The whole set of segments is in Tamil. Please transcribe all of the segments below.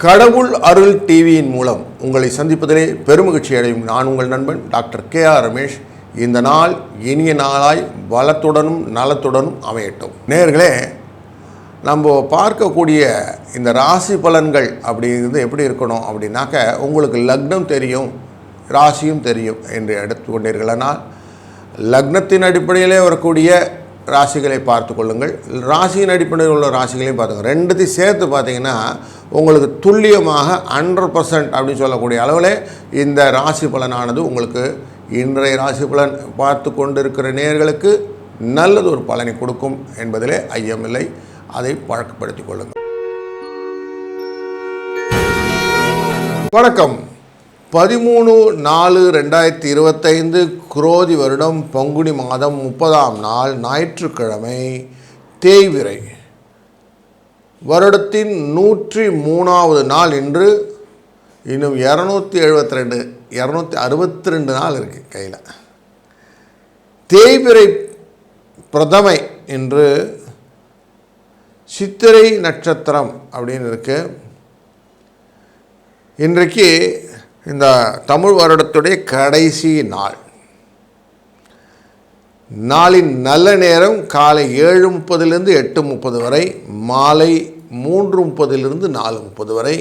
கடவுள் அருள் டிவியின் மூலம் உங்களை சந்திப்பதிலே பெருமகிழ்ச்சி அடையும் நான் உங்கள் நண்பன் டாக்டர் கே.ஆர். ரமேஷ். இந்த நாள் இனிய நாளாய் வளத்துடனும் நலத்துடனும் அமையட்டும். நேயர்களே, நம்ம பார்க்கக்கூடிய இந்த ராசி பலன்கள் அப்படிங்கிறது எப்படி இருக்கணும் அப்படின்னாக்க, உங்களுக்கு லக்னம் தெரியும், ராசியும் தெரியும் என்று எடுத்துக்கொண்டீர்களானால் லக்னத்தின் அடிப்படையிலே வரக்கூடிய ராசிகளை பார்த்து கொள்ளுங்கள், ராசியின் அடிப்படையில் உள்ள ராசிகளையும் பார்த்துங்க. ரெண்டுத்தையும் சேர்த்து பார்த்தீங்கன்னா உங்களுக்கு துல்லியமாக 100% அப்படின்னு சொல்லக்கூடிய அளவில் இந்த ராசி பலனானது உங்களுக்கு இன்றைய ராசி பலன் பார்த்து கொண்டிருக்கிற நேயர்களுக்கு நல்லது ஒரு பலனை கொடுக்கும் என்பதிலே ஐயமில்லை. அதை பழக்கப்படுத்திக் கொள்ளுங்கள். வணக்கம். 13/4/2025 குரோதி வருடம் பங்குனி மாதம் 30ஆம் நாள் ஞாயிற்றுக்கிழமை, தேய்பிறை வருடத்தின் 103வது நாள். இன்று இன்னும் 262 நாள் இருக்குது கையில். தேய்பிறை பிரதமை என்று சித்திரை நட்சத்திரம் அப்படின்னு இருக்கு. இன்றைக்கு இந்த தமிழ் வருடத்துடைய கடைசி நாள். நாளின் நல்ல நேரம் காலை 7:30 8:30 வரை, மாலை 3:30 4:30 வரை.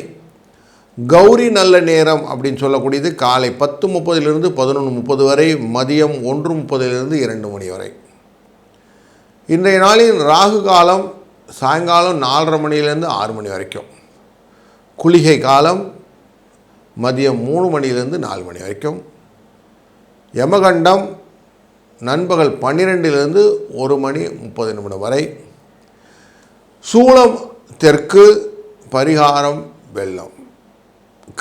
கௌரி நல்ல நேரம் அப்படின்னு சொல்லக்கூடியது காலை 10:30 11:30 வரை, மதியம் 1:30 2 மணி வரை. இன்றைய நாளின் ராகு காலம் சாயங்காலம் 4:30 6 மணி வரைக்கும். குளிகை காலம் மதியம் 3 மணியிலிருந்து 4 மணி வரைக்கும். யமகண்டம் நண்பகல் 12 1 மணி 30 நிமிடம் வரை. சூலம் தெற்கு, பரிகாரம் வெள்ளம்.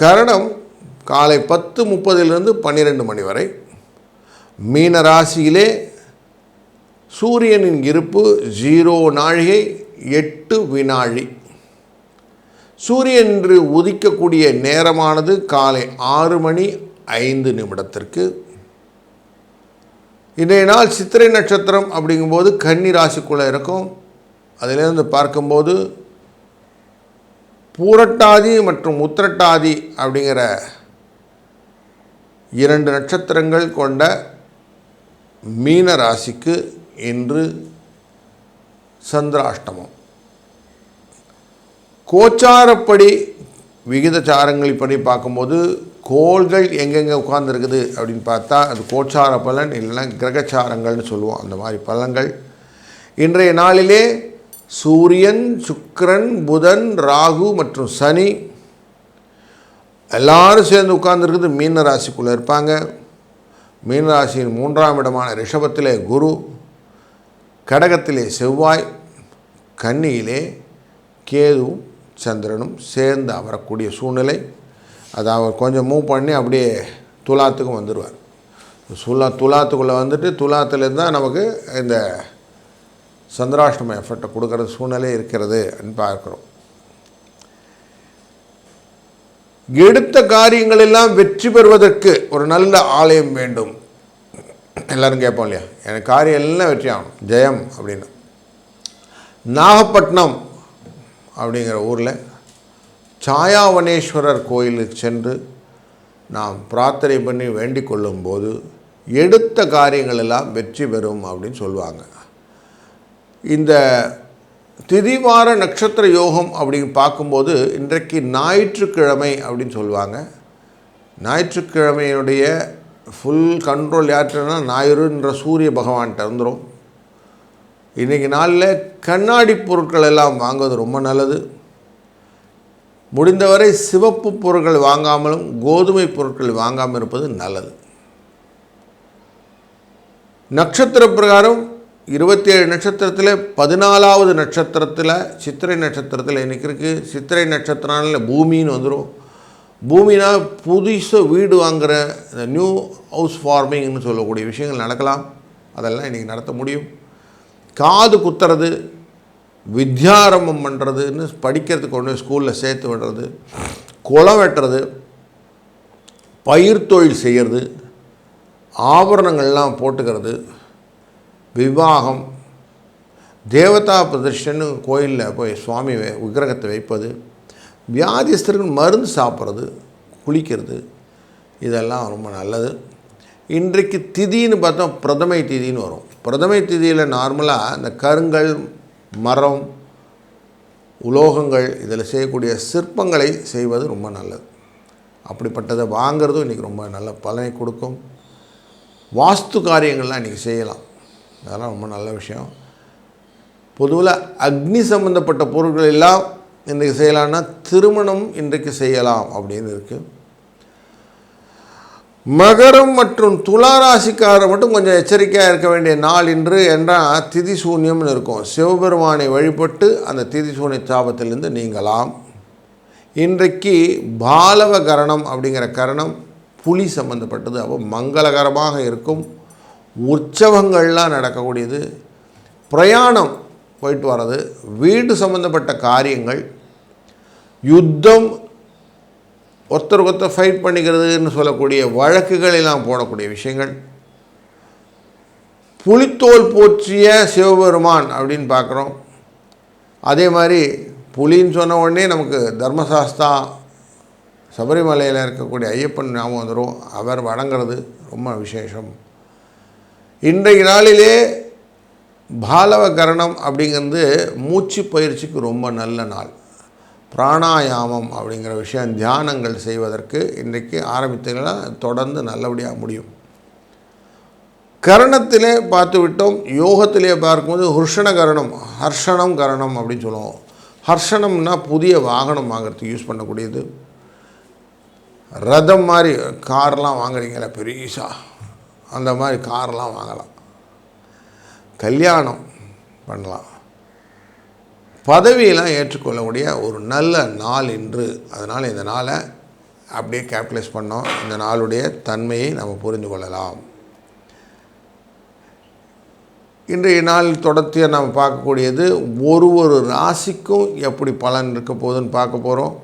கரணம் காலை 10:30 12 மணி வரை. மீன ராசியிலே சூரியனின் இருப்பு 0 நாழிகை 8 வினாழி. சூரியன் இன்று உதிக்கக்கூடிய நேரமானது காலை 6 மணி 5 நிமிடத்திற்கு. இன்றைய நாள் சித்திரை நட்சத்திரம் அப்படிங்கும்போது கன்னி ராசிக்குள்ளே இருக்கும். அதிலிருந்து பார்க்கும்போது பூரட்டாதி மற்றும் உத்திரட்டாதி அப்படிங்கிற 2 நட்சத்திரங்கள் கொண்ட மீன ராசிக்கு இன்று சந்திராஷ்டமம். கோச்சாரப்படி விகிதச்சாரங்கள் படி பார்க்கும்போது கோள்கள் எங்கெங்கே உட்கார்ந்துருக்குது அப்படின்னு பார்த்தா அது கோச்சார பலன், இல்லைன்னா கிரகச்சாரங்கள்னு சொல்லுவோம். அந்த மாதிரி பலன்கள் இன்றைய நாளிலே சூரியன், சுக்கிரன், புதன், ராகு மற்றும் சனி எல்லாரும் சேர்ந்து உட்கார்ந்துருக்குது மீன ராசிக்குள்ளே இருப்பாங்க. மீனராசியின் 3ஆம் இடமான ரிஷபத்திலே குரு, கடகத்திலே செவ்வாய், கன்னியிலே கேதுவும் சந்திரனும் சேர்ந்து அமரக்கூடிய சூழ்நிலை. அதை அவர் கொஞ்சம் மூவ் பண்ணி அப்படியே துலாத்துக்கும் வந்துடுவார். துலாத்துக்குள்ளே வந்துட்டு துலாத்துலேருந்து தான் நமக்கு இந்த சந்திராஷ்டம எஃபெக்டை கொடுக்குறது சூழ்நிலை இருக்கிறது அப்படின்னு பார்க்குறோம். எடுத்த காரியங்கள் எல்லாம் வெற்றி பெறுவதற்கு ஒரு நல்ல ஆலயம் வேண்டும். எல்லோரும் கேட்போம் இல்லையா, எனக்கு காரியம் எல்லாம் வெற்றி ஆகணும், ஜெயம் அப்படின்னு. நாகப்பட்டினம் அப்படிங்கிற ஊரில் சாயாவனேஸ்வரர் கோயிலுக்கு சென்று நாம் பிரார்த்தனை பண்ணி வேண்டிக் கொள்ளும்போது எடுத்த காரியங்கள் எல்லாம் வெற்றி பெறும் அப்படின்னு சொல்லுவாங்க. இந்த திதிவார நட்சத்திர யோகம் அப்படின்னு பார்க்கும்போது இன்றைக்கு ஞாயிற்றுக்கிழமை அப்படின்னு சொல்லுவாங்க. ஞாயிற்றுக்கிழமையினுடைய ஃபுல் கண்ட்ரோல் யார்கிட்டனா ஞாயிறுன்ற சூரிய பகவான்கிட்ட வந்துடும். இன்றைக்கி நாளில் கண்ணாடி பொருட்கள் எல்லாம் வாங்குவது ரொம்ப நல்லது. முடிந்தவரை சிவப்பு பொருட்கள் வாங்காமலும் கோதுமை பொருட்கள் வாங்காமல் இருப்பது நல்லது. நட்சத்திர பிரகாரம் 27 நட்சத்திரத்தில் 14வது நட்சத்திரத்தில் சித்திரை நட்சத்திரத்தில் இன்றைக்கி இருக்குது. சித்திரை நட்சத்திரத்தில் பூமின்னு வந்துடும். பூமினா புதுசு வீடு வாங்குகிற இந்த நியூ ஹவுஸ் ஃபார்மிங்னு சொல்லக்கூடிய விஷயங்கள் நடக்கலாம். அதெல்லாம் இன்றைக்கி நடத்த முடியும். காது குத்துறது, வித்யாரம்பம் பண்ணுறதுன்னு படிக்கிறதுக்கு கொண்டு ஸ்கூலில் சேர்த்து விடுறது, குளம் வெட்டுறது, பயிர் தொழில் செய்கிறது, ஆபரணங்கள்லாம் போட்டுக்கிறது, விவாகம், தேவதா பிரதிஷ்டன்னு கோயிலில் போய் சுவாமி விக்கிரகத்தை வைப்பது, வியாதிஸ்தர்கள் மருந்து சாப்பிட்றது, குளிக்கிறது இதெல்லாம் ரொம்ப நல்லது. இன்றைக்கு திதின்னு பார்த்தா பிரதமை திதின்னு வரும். பிரதமை திதியில் நார்மலாக இந்த கருங்கல், மரம், உலோகங்கள் இதில் செய்யக்கூடிய சிற்பங்களை செய்வது ரொம்ப நல்லது. அப்படிப்பட்டதை வாங்கிறதும் இன்றைக்கி ரொம்ப நல்ல பலனை கொடுக்கும். வாஸ்து காரியங்கள்லாம் இன்றைக்கி செய்யலாம், அதெல்லாம் ரொம்ப நல்ல விஷயம். பொதுவில் அக்னி சம்பந்தப்பட்ட பொருட்கள் எல்லாம் இன்றைக்கு செய்யலாம்னா திருமணம் இன்றைக்கு செய்யலாம் அப்படின்னு இருக்குது. மகரம் மற்றும் துலா ராசிக்காரர் மட்டும் கொஞ்சம் எச்சரிக்கையாக இருக்க வேண்டிய நாள் இன்று என்றால் திதி சூன்யம்னு இருக்கும். சிவபெருமானை வழிபட்டு அந்த திதி சூன்ய சாபத்திலிருந்து நீங்கலாம். இன்றைக்கு பாலவ கரணம் அப்படிங்கிற கரணம் புலி சம்பந்தப்பட்டது. அப்போ மங்களகரமாக இருக்கும். உற்சவங்கள்லாம் நடக்கக்கூடியது. பிரயாணம் போயிட்டு வர்றது, வீடு சம்பந்தப்பட்ட காரியங்கள், யுத்தம், ஒருத்தருக்கு ஒருத்தர் ஃபைட் பண்ணிக்கிறதுன்னு சொல்லக்கூடிய வழக்குகள் எல்லாம் போடக்கூடிய விஷயங்கள். புலித்தோல் போற்றிய சிவபெருமான் அப்படின்னு பார்க்குறோம். அதே மாதிரி புலின்னு சொன்ன உடனே நமக்கு தர்மசாஸ்தா, சபரிமலையில் இருக்கக்கூடிய ஐயப்பன் ஞாபகம் வந்துடும். அவர் வணங்குறது ரொம்ப விசேஷம். இன்றைய நாளிலே பாலவ கரணம் அப்படிங்கிறது மூச்சு பயிற்சிக்கு ரொம்ப நல்ல நாள். பிராணாயாமம் அப்படிங்கிற விஷயம், தியானங்கள் செய்வதற்கு இன்றைக்கு ஆரம்பித்தீங்கன்னா தொடர்ந்து நல்லபடியாக முடியும். கரணத்திலே பார்த்து விட்டோம். யோகத்திலே பார்க்கும்போது ஹர்ஷண கரணம், ஹர்ஷணம் கரணம் அப்படின்னு சொல்லுவோம். ஹர்ஷணம்னா புதிய வாகனம் வாங்கிறதுக்கு யூஸ் பண்ணக்கூடியது. ரதம் மாதிரி கார்லாம் வாங்குறீங்களா பெரிசா, அந்த மாதிரி கார்லாம் வாங்கலாம். கல்யாணம் பண்ணலாம். பதவியெல்லாம் ஏற்றுக்கொள்ளக்கூடிய ஒரு நல்ல நாள் இன்று. அதனால் இந்த நாளை அப்படியே கேபிட்டலைஸ் பண்ணோம். இந்த நாளுடைய தன்மையை நம்ம புரிந்து கொள்ளலாம். இன்றைய நாள் தொடர்ச்சியாக நம்ம பார்க்கக்கூடியது ஒரு ராசிக்கும் எப்படி பலன் இருக்க போகுதுன்னு பார்க்க போகிறோம்.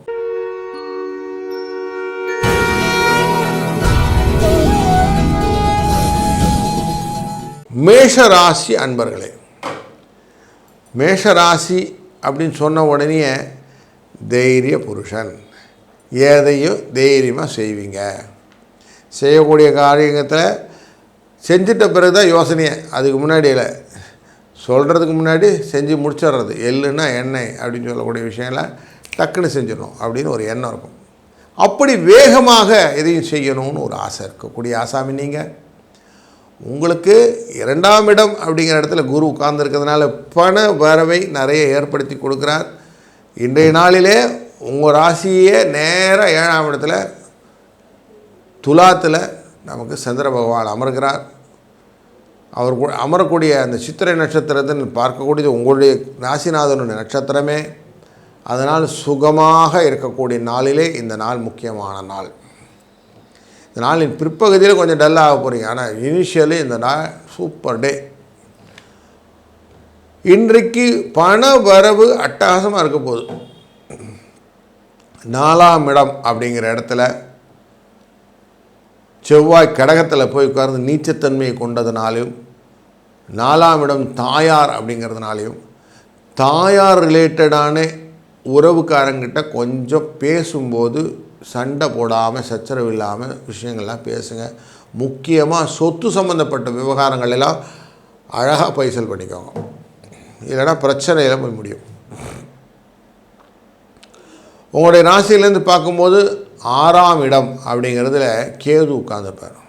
மேஷராசி அன்பர்களே, மேஷராசி அப்படின்னு சொன்ன உடனே தைரிய புருஷன், எதையும் தைரியமாக செய்வீங்க. செய்யக்கூடிய காரியத்தில் செஞ்சிட்ட பிறகு தான் யோசனையை, அதுக்கு முன்னாடியில் சொல்கிறதுக்கு முன்னாடி செஞ்சு முடிச்சிடுறது. எள்ளுன்னா எண்ணெய் அப்படின்னு சொல்லக்கூடிய விஷயம்லாம் டக்குன்னு செஞ்சிடணும் அப்படின்னு ஒரு எண்ணம் இருக்கும். அப்படி வேகமாக எதையும் செய்யணும்னு ஒரு ஆசை இருக்கக்கூடிய ஆசாமி நீங்கள். உங்களுக்கு 2ஆம் இடம் அப்படிங்கிற இடத்துல குரு உட்கார்ந்துருக்கிறதுனால பண வரவை நிறைய ஏற்படுத்தி கொடுக்குறார். இன்றைய நாளிலே உங்கள் ராசியே நேராக 7ஆம் இடத்துல துலாத்தில் நமக்கு சந்திர பகவான் அமர்கிறார். அவர் அமரக்கூடிய அந்த சித்திரை நட்சத்திரத்தின் பார்க்கக்கூடியது உங்களுடைய ராசிநாதனுடைய நட்சத்திரமே. அதனால் சுகமாக இருக்கக்கூடிய நாளிலே இந்த நாள் முக்கியமான நாள். இந்த நாளின் பிற்பகுதியில் கொஞ்சம் டல்லாக போகிறீங்க, ஆனால் இனிஷியலி இந்த நாள் சூப்பர் டே. இன்றைக்கு பண வரவு அட்டகாசமாக இருக்க போகுது. 4ஆம் இடம் அப்படிங்கிற இடத்துல செவ்வாய் கடகத்தில் போய் உட்கார்ந்து நீச்சத்தன்மையை கொண்டதுனாலையும், 4ஆம் இடம் தாயார் அப்படிங்கிறதுனாலையும், தாயார் ரிலேட்டடான உறவுக்காரங்கிட்ட கொஞ்சம் பேசும்போது சண்டை போடாமல் சச்சரவு இல்லாமல் விஷயங்கள்லாம் பேசுங்க. முக்கியமாக சொத்து சம்மந்தப்பட்ட விவகாரங்கள் எல்லாம் அழகாக பைசல் பண்ணிக்கோங்க, இல்லைனா பிரச்சனையில் போய் முடியும். உங்களுடைய ராசியிலேருந்து பார்க்கும்போது 6ஆம் இடம் அப்படிங்கிறதுல கேது உட்காந்துருப்பார்.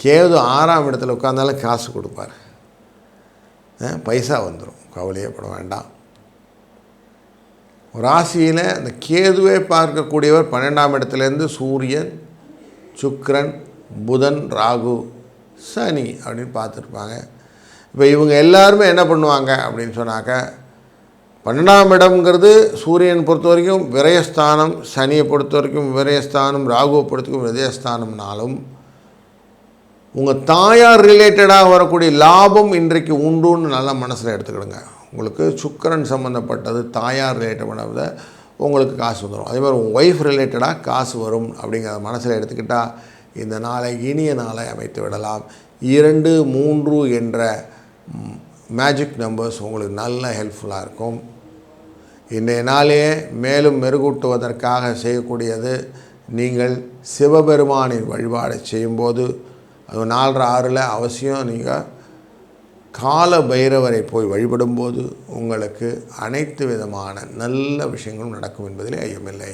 கேது 6ஆம் இடத்துல உட்கார்ந்தாலும் காசு கொடுப்பார், பைசா வந்துடும், கவலையே பட வேண்டாம். ராசியில் அந்த கேதுவை பார்க்கக்கூடியவர் 12ஆம் இடத்துலேருந்து சூரியன், சுக்கிரன், புதன், ராகு, சனி அப்படின்னு பார்த்துருப்பாங்க. இப்போ இவங்க எல்லாருமே என்ன பண்ணுவாங்க அப்படின்னு சொன்னாக்க, 12ஆம் இடம்ங்கிறது சூரியன் பொறுத்த வரைக்கும் விரயஸ்தானம், சனியை பொறுத்த வரைக்கும் விரயஸ்தானம், ராகுவை பொறுத்த வரைக்கும் விரயஸ்தானம்னாலும் உங்கள் தாயார் ரிலேட்டடாக வரக்கூடிய லாபம் இன்றைக்கு உண்டுன்னு நல்லா மனசில் எடுத்துக்கிடுங்க. உங்களுக்கு சுக்கிரன் சம்மந்தப்பட்டது, தாயார் ரிலேட்டட் பண்ணதை உங்களுக்கு காசு வந்துடும். அதே மாதிரி உங்கள் ஒய்ஃப் ரிலேட்டடாக காசு வரும் அப்படிங்கிறத மனசில் எடுத்துக்கிட்டால் இந்த நாளை இனிய நாளை அமைத்து விடலாம். 2, 3 என்ற மேஜிக் நம்பர்ஸ் உங்களுக்கு நல்ல ஹெல்ப்ஃபுல்லாக இருக்கும். இன்றைய நாளே மேலும் மெருகூட்டுவதற்காக செய்யக்கூடியது, நீங்கள் சிவபெருமானின் வழிபாடை செய்யும்போது அது 4:30 அவசியம் நீங்கள் கால பைரவரை போய் வழிபடும்போது உங்களுக்கு அனைத்து விதமான நல்ல விஷயங்களும் நடக்கும் என்பதிலே ஐயமில்லை.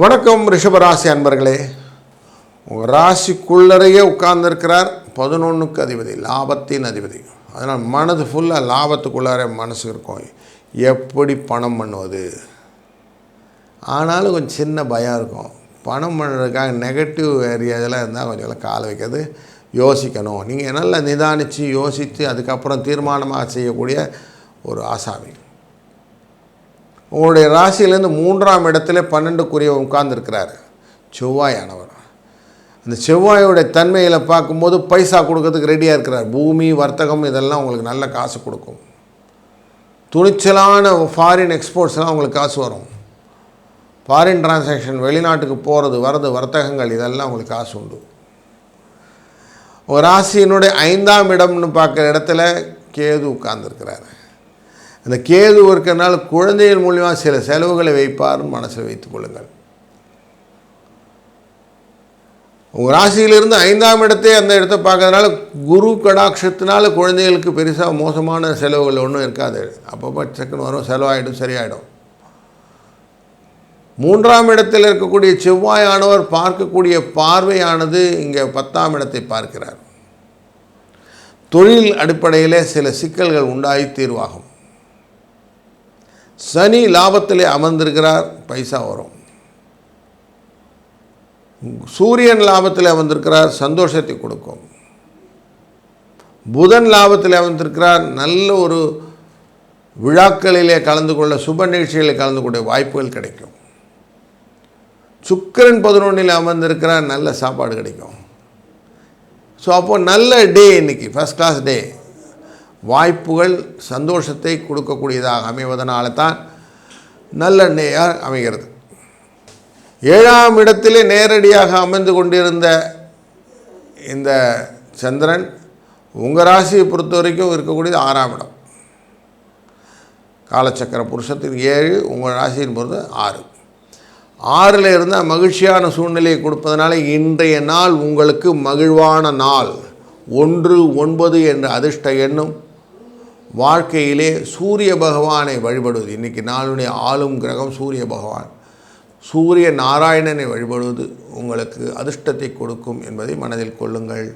வணக்கம் ரிஷபராசி அன்பர்களே. உங்கள் ராசிக்குள்ளரையே உட்கார்ந்துருக்கிறார் 11க்கு அதிபதி, லாபத்தின் அதிபதி. அதனால் மனது ஃபுல்லாக லாபத்துக்குள்ளார மனசு இருக்கும். எப்படி பணம் பண்ணுவது, ஆனாலும் கொஞ்சம் சின்ன பயம் இருக்கும். பணம் பண்ணுறதுக்காக நெகட்டிவ் ஏரியாவில் இருந்தால் கொஞ்சம் காலை வைக்கிறது யோசிக்கணும். நீங்கள் நல்லா நிதானித்து யோசித்து அதுக்கப்புறம் தீர்மானமாக செய்யக்கூடிய ஒரு ஆசாமி. உங்களுடைய ராசியிலேருந்து 3ஆம் இடத்துல 12க்குரிய உட்கார்ந்துருக்கிறார் செவ்வாயானவர். அந்த செவ்வாயோடைய தன்மையில் பார்க்கும்போது பைசா கொடுக்கறதுக்கு ரெடியாக இருக்கிறார். பூமி, வர்த்தகம் இதெல்லாம் உங்களுக்கு நல்ல காசு கொடுக்கும். துணிச்சலான ஃபாரின் எக்ஸ்போர்ட்ஸ்லாம் உங்களுக்கு காசு வரும். ஃபாரின் டிரான்சாக்ஷன், வெளிநாட்டுக்கு போகிறது வரது, வர்த்தகங்கள் இதெல்லாம் உங்களுக்கு காசு உண்டு. ஒரு ராசியினுடைய 5ஆம் இடம்னு பார்க்குற இடத்துல கேது உட்கார்ந்துருக்கிறார். அந்த கேது இருக்கிறனால குழந்தைகள் மூலியமாக சில செலவுகளை வைப்பார்னு மனசில் வைத்துக் கொள்ளுங்கள். உங்கள் ராசியிலிருந்து 5ஆம் இடத்தை அந்த இடத்தை பார்க்கறதுனால குரு கடாட்சத்தினால குழந்தைகளுக்கு பெருசாக மோசமான செலவுகள் ஒன்றும் இருக்காது. அப்பப்போ செக்குன்னு வரும், செலவாயிடும், சரியாயிடும். 3ஆம் இடத்தில் இருக்கக்கூடிய செவ்வாயானவர் பார்க்கக்கூடிய பார்வையானது இங்கே 10ஆம் இடத்தை பார்க்கிறார். தொழில் அடிப்படையில் சில சிக்கல்கள் உண்டாகி தீர்வாகும். சனி லாபத்திலே அமர்ந்திருக்கிறார், பைசா வரும். சூரியன் லாபத்தில் அமர்ந்திருக்கிறார், சந்தோஷத்தை கொடுக்கும். புதன் லாபத்தில் அமர்ந்திருக்கிறார், நல்ல ஒரு விழாக்களிலே கலந்து கொள்ள, சுப நிகழ்ச்சிகளில் கலந்து கொள்ள வாய்ப்புகள் கிடைக்கும். சுக்கிரன் 11ல் அமர்ந்திருக்கிறார், நல்ல சாப்பாடு கிடைக்கும். ஸோ அப்போது நல்ல டே, இன்றைக்கி ஃபஸ்ட் கிளாஸ் டே. வாய்ப்புகள் சந்தோஷத்தை கொடுக்கக்கூடியதாக அமைவதனால தான் நல்ல டேயாக அமைகிறது. 7ஆம் இடத்திலே நேரடியாக அமர்ந்து கொண்டிருந்த இந்த சந்திரன் உங்கள் ராசியை பொறுத்த வரைக்கும் இருக்கக்கூடியது 6ஆம் இடம். காலச்சக்கர புருஷத்தின் 7, உங்கள் ராசியின் பொறுத்து 6. 6ல் இருந்தால் மகிழ்ச்சியான சூழ்நிலையை கொடுப்பதனால இன்றைய நாள் உங்களுக்கு மகிழ்வான நாள். 1, 9 என்ற அதிர்ஷ்ட எண்ணும். வாழ்க்கையிலே சூரிய பகவானை வழிபடுவது, இன்றைக்கி நாளுடைய ஆளும் கிரகம் சூரிய பகவான், சூரிய நாராயணனை வழிபடுவது உங்களுக்கு அதிர்ஷ்டத்தை கொடுக்கும் என்பதை மனதில் கொள்ளுங்கள்.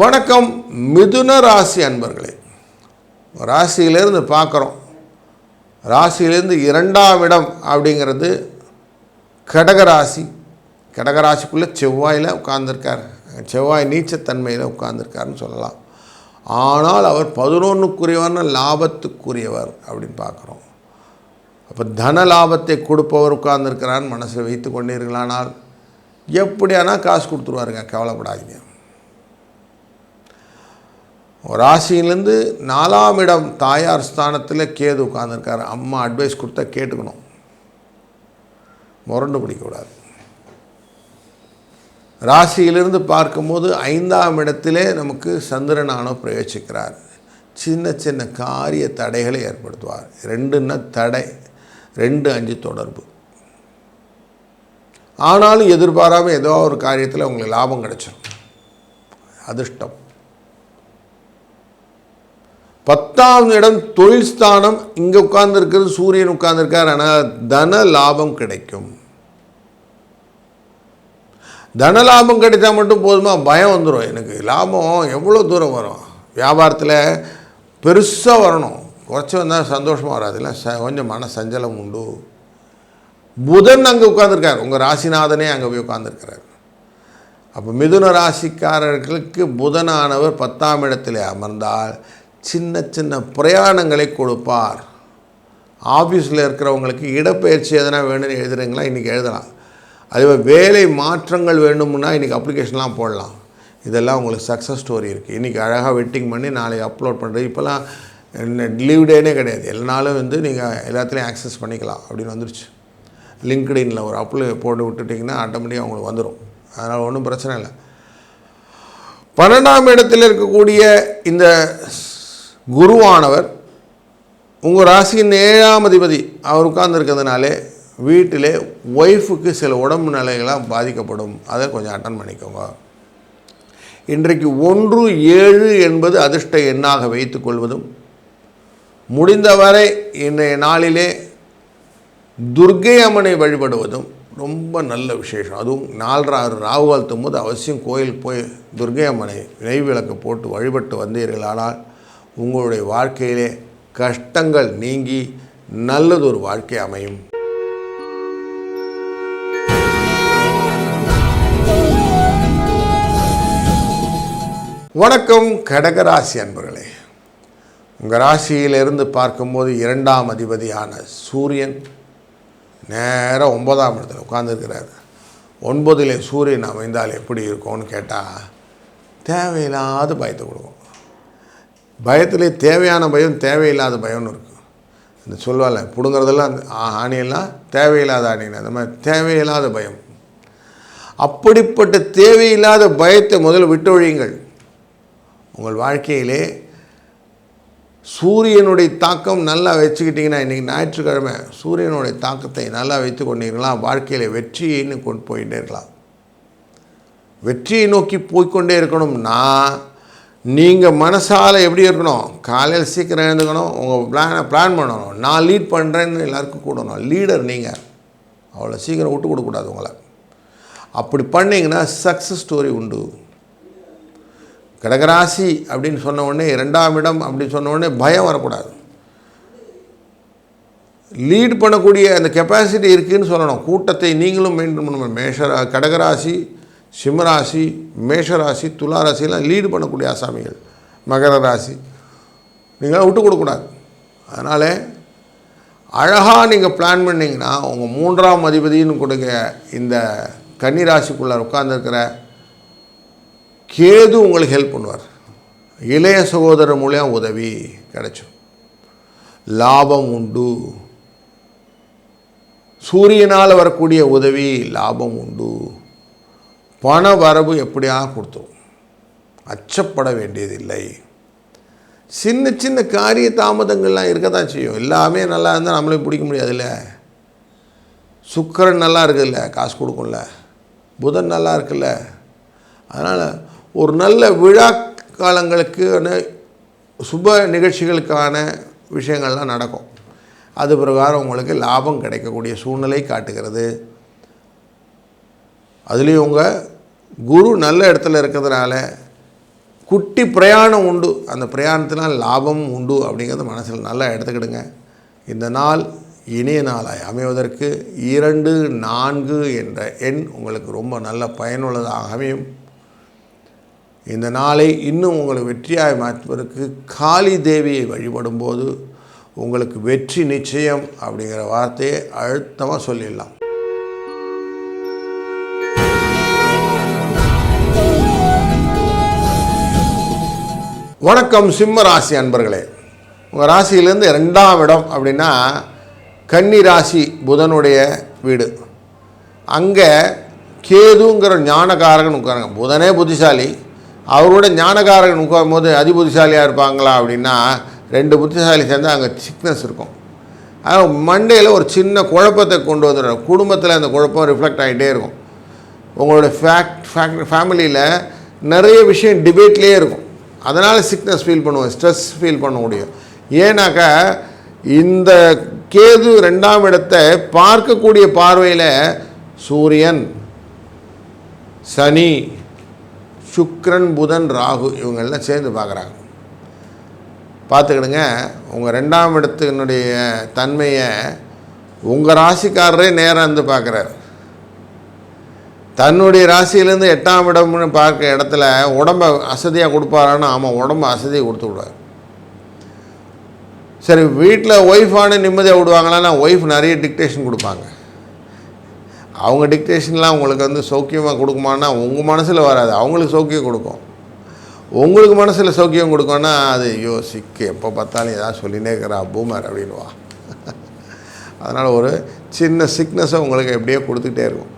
வணக்கம் மிதுன ராசி அன்பர்களே. ராசியிலேருந்து பார்க்குறோம். ராசியிலேருந்து 2ஆம் இடம் அப்படிங்கிறது கடகராசி. கடகராசிக்குள்ளே செவ்வாயில் உட்கார்ந்துருக்கார். செவ்வாய் நீச்சத்தன்மையில் உட்கார்ந்துருக்காருன்னு சொல்லலாம். ஆனால் அவர் 11க்குரியவர்னு லாபத்துக்குரியவர் அப்படின்னு பார்க்குறோம். அப்போ தன லாபத்தை கொடுப்பவர் உட்கார்ந்துருக்கிறான்னு மனசில் வைத்து கொண்டீர்களானால் எப்படியானா காசு கொடுத்துருவாருங்க, கவலைப்படாதீங்க. ராசியிலேருந்து 4ஆம் இடம் தாயார் ஸ்தானத்தில் கேது உட்கார்ந்துருக்கார். அம்மா அட்வைஸ் கொடுத்தா கேட்டுக்கணும், முரண்டு பிடிக்கக்கூடாது. ராசியிலிருந்து பார்க்கும்போது 5ஆம் இடத்திலே நமக்கு சந்திரனானோ பிரவேசிக்கிறார். சின்ன சின்ன காரிய தடைகளை ஏற்படுத்துவார். 2ன்னா தடை, 2, 5 தொடர்பு. ஆனாலும் எதிர்பாராமல் ஏதோ ஒரு காரியத்தில் உங்களுக்கு லாபம் கிடைச்சிடும், அதிர்ஷ்டம். 10ஆம் இடம் தொழில் ஸ்தானம், இங்கே உட்கார்ந்துருக்கிறது சூரியன் உட்கார்ந்துருக்கார். ஆனால் தன லாபம் கிடைக்கும். தன லாபம் கிடைத்தா மட்டும் போதுமா? பயம் வந்துடும். எனக்கு லாபம் எவ்வளோ தூரம் வரும்? வியாபாரத்தில் பெருசாக வரணும், குறைச்சி வந்தால் சந்தோஷமாக வராது, இல்லை கொஞ்சம் மன சஞ்சலம் உண்டு. புதன் அங்கே உட்கார்ந்துருக்கார், உங்கள் ராசிநாதனே அங்கே போய் உட்கார்ந்துருக்கிறார். அப்போ மிதுன ராசிக்காரர்களுக்கு புதனானவர் 10ஆம் இடத்திலே அமர்ந்தால் சின்ன சின்ன பிரயாணங்களை கொடுப்பார். ஆஃபீஸில் இருக்கிறவங்களுக்கு இடப்பெயர்ச்சி எதனா வேணும்னு எழுதுறீங்களா, இன்றைக்கி எழுதலாம். அதுவே வேலை மாற்றங்கள் வேணும்னா இன்றைக்கி அப்ளிகேஷன்லாம் போடலாம். இதெல்லாம் உங்களுக்கு சக்ஸஸ் ஸ்டோரி இருக்குது. இன்றைக்கி அழகாக வெட்டிங் பண்ணி நாளைக்கு அப்லோட் பண்ணுறது. இப்போலாம் என்ன லீவ் டேனே கிடையாது, எல்லா நாளும் வந்து நீங்கள் எல்லாத்துலேயும் ஆக்சஸ் பண்ணிக்கலாம் அப்படின்னு வந்துருச்சு. லிங்க்டின்ல ஒரு அப்ளை போட்டு விட்டுட்டிங்கன்னா ஆட்டோமேட்டிக்காக உங்களுக்கு வந்துடும். அதனால் ஒன்றும் பிரச்சனை இல்லை. 12ஆம் இடத்தில் இருக்கக்கூடிய இந்த குருவானவர் உங்கள் ராசியின் 7ஆம் அதிபதி அவர் உட்கார்ந்துருக்கிறதுனாலே வீட்டிலே ஒய்ஃபுக்கு சில உடம்பு நிலைகளாக பாதிக்கப்படும். அதை கொஞ்சம் அட்டன் பண்ணிக்கோங்க. இன்றைக்கு 1-7 என்பது அதிர்ஷ்ட எண்ணாக வைத்துக் கொள்வதும், முடிந்தவரை இன்றைய நாளிலே துர்க்கை அம்மனை வழிபடுவதும் ரொம்ப நல்ல விசேஷம். அதுவும் 4-6 ராகு காலத்தும் போது அவசியம் கோயிலுக்கு போய் துர்க்கை அம்மனை நெய் விளக்கு போட்டு வழிபட்டு வந்தீர்களானால் உங்களுடைய வாழ்க்கையிலே கஷ்டங்கள் நீங்கி நல்லதொரு வாழ்க்கை அமையும். வணக்கம் கடகராசி அன்பர்களே. உங்கள் ராசியிலிருந்து பார்க்கும்போது 2ஆம் அதிபதியான சூரியன் நேராக 9ஆம் இடத்துல உட்கார்ந்துருக்கிறார். 9ல் சூரியன் அமைந்தால் எப்படி இருக்கும்னு கேட்டால் தேவையில்லாத பயத்தை கொடுக்கும். பயத்திலே தேவையான பயம், தேவையில்லாத பயம்னு இருக்கும். இந்த சொல்வால பிடுங்கிறதெல்லாம் ஆணியெல்லாம் தேவையில்லாத ஆணின்னு, அந்த மாதிரி தேவையில்லாத பயம். அப்படிப்பட்ட தேவையில்லாத பயத்தை முதல்ல விட்டொழியுங்கள். உங்கள் வாழ்க்கையிலே சூரியனுடைய தாக்கம் நல்லா வச்சுக்கிட்டிங்கன்னா, இன்றைக்கி ஞாயிற்றுக்கிழமை சூரியனுடைய தாக்கத்தை நல்லா வைத்து கொண்டீங்களா வாழ்க்கையில் வெற்றின்னு கொண்டு போயிட்டே இருக்கலாம். வெற்றியை நோக்கி போய்கொண்டே இருக்கணும்னா நீங்கள் மனசால் எப்படி இருக்கணும்? காலையில் சீக்கிரம் எழுந்துக்கணும், உங்கள் பிளான் பண்ணணும். நான் லீட் பண்ணுறேன்னு எல்லாருக்கும் கூடணும். லீடர் நீங்கள் அவ்வளோ சீக்கிரம் விட்டு கொடுக்கக்கூடாது உங்களை. அப்படி பண்ணிங்கன்னா சக்ஸஸ் ஸ்டோரி உண்டு. கடகராசி அப்படின்னு சொன்ன உடனே 2ஆம் இடம் அப்படின்னு சொன்ன உடனே பயம் வரக்கூடாது. லீட் பண்ணக்கூடிய அந்த கெப்பாசிட்டி இருக்குதுன்னு சொல்லணும். கூட்டத்தை நீங்களும் மெயின்டைன் பண்ணணும். கடகராசி, சிம்மராசி, மேஷராசி, துளாராசிலாம் லீடு பண்ணக்கூடிய ஆசாமிகள். மகர ராசி நீங்களாம் விட்டு கொடுக்கூடாது. அதனால் அழகாக நீங்கள் பிளான் பண்ணிங்கன்னா உங்கள் 3ஆம் அதிபதினு கொடுங்க இந்த கன்னிராசிக்குள்ளே உட்கார்ந்துருக்கிற கேது உங்களுக்கு ஹெல்ப் பண்ணுவார். இளைய சகோதரர் மூலம் உதவி கிடைக்கும். லாபம் உண்டு. சூரியனால் வரக்கூடிய உதவி லாபம் உண்டு. பண வரவு எப்படியாக கொடுத்தோம். அச்சப்பட வேண்டியதில்லை. சின்ன சின்ன காரிய தாமதங்கள்லாம் இருக்க தான் செய்யும். எல்லாமே நல்லா இருந்தால் நம்மளே பிடிக்க முடியாதுல்ல. சுக்கிரன் நல்லா இருக்குல்ல, காசு கொடுக்கும்ல. புதன் நல்லா இருக்குல்ல. அதனால் ஒரு நல்ல விழா காலங்களுக்கான சுப நிகழ்ச்சிகளுக்கான விஷயங்கள்லாம் நடக்கும். அது பிரகாரம் உங்களுக்கு லாபம் கிடைக்கக்கூடிய சூழ்நிலை காட்டுகிறது. அதுலேயும் உங்கள் குரு நல்ல இடத்துல இருக்கிறதுனால குட்டி பிரயாணம் உண்டு. அந்த பிரயாணத்தினால் லாபம் உண்டு அப்படிங்கிறது மனசில் நல்லா எடுத்துக்கிடுங்க. இந்த நாள் இனிய நாளாய் அமைவதற்கு 2-4 என்ற எண் உங்களுக்கு ரொம்ப நல்ல பயனுள்ளதாக அமையும். இந்த நாளை இன்னும் உங்களுக்கு வெற்றியாய் மாற்றுவதற்கு காளி தேவியை வழிபடும்போது உங்களுக்கு வெற்றி நிச்சயம் அப்படிங்கிற வார்த்தையை அழுத்தமாக சொல்லிடலாம். வணக்கம் சிம்ம ராசி அன்பர்களே. உங்கள் ராசியிலேருந்து 2ஆம் இடம் அப்படின்னா கன்னி ராசி, புதனுடைய வீடு. அங்கே கேதுங்கிற ஞானகாரகன் உட்காருங்க. புதனே புத்திசாலி, அவரோட ஞானகாரகன் உட்காரும் போது அதிபுத்திசாலியாக இருப்பாங்களா அப்படின்னா 2 புத்திசாலி சேர்ந்து அங்கே சிக்னஸ் இருக்கும். ஆனால் மண்டையில் ஒரு சின்ன குழப்பத்தை கொண்டு வந்துடும். குடும்பத்தில் அந்த குழப்பம் ரிஃப்ளெக்ட் ஆகிட்டே இருக்கும். உங்களோட ஃபேமிலியில் நிறைய விஷயம் டிபேட்லேயே இருக்கும். அதனால் சிக்னஸ் ஃபீல் பண்ணுவோம், ஸ்ட்ரெஸ் ஃபீல் பண்ண முடியும். ஏன்னாக்கா இந்த கேது 2ஆம் இடத்தை பார்க்கக்கூடிய பார்வையில் சூரியன், சனி, சுக்கிரன், புதன், ராகு இவங்கெல்லாம் சேர்ந்து பார்க்குறாங்க. பார்த்துக்கிடுங்க. உங்கள் 2ஆம் இடத்தினுடைய தன்மையை உங்கள் ராசிக்காரரே நேராக இருந்து பார்க்குறாரு. தன்னுடைய ராசியிலேருந்து 8ஆம் இடம்னு பார்க்குற இடத்துல உடம்பை அசதியாக கொடுப்பாரான்னு, ஆமாம் உடம்பை அசதியை கொடுத்து விடுவார். சரி, வீட்டில் ஒய்ஃபான நிம்மதியாக விடுவாங்களான்னா ஒய்ஃப் நிறைய டிக்டேஷன் கொடுப்பாங்க. அவங்க டிக்டேஷன்லாம் உங்களுக்கு வந்து சௌக்கியமாக கொடுக்குமான்னா உங்கள் மனசில் வராது, அவங்களுக்கு சௌக்கியம் கொடுக்கும். உங்களுக்கு மனசில் சௌக்கியம் கொடுக்கணும்னா அது யோசிக்க எப்போ பார்த்தாலும் ஏதாவது சொல்லினே இருக்கிறா பூமர் அப்படின்வா. அதனால் ஒரு சின்ன சிக்னஸை உங்களுக்கு எப்படியோ கொடுத்துக்கிட்டே இருக்கும்.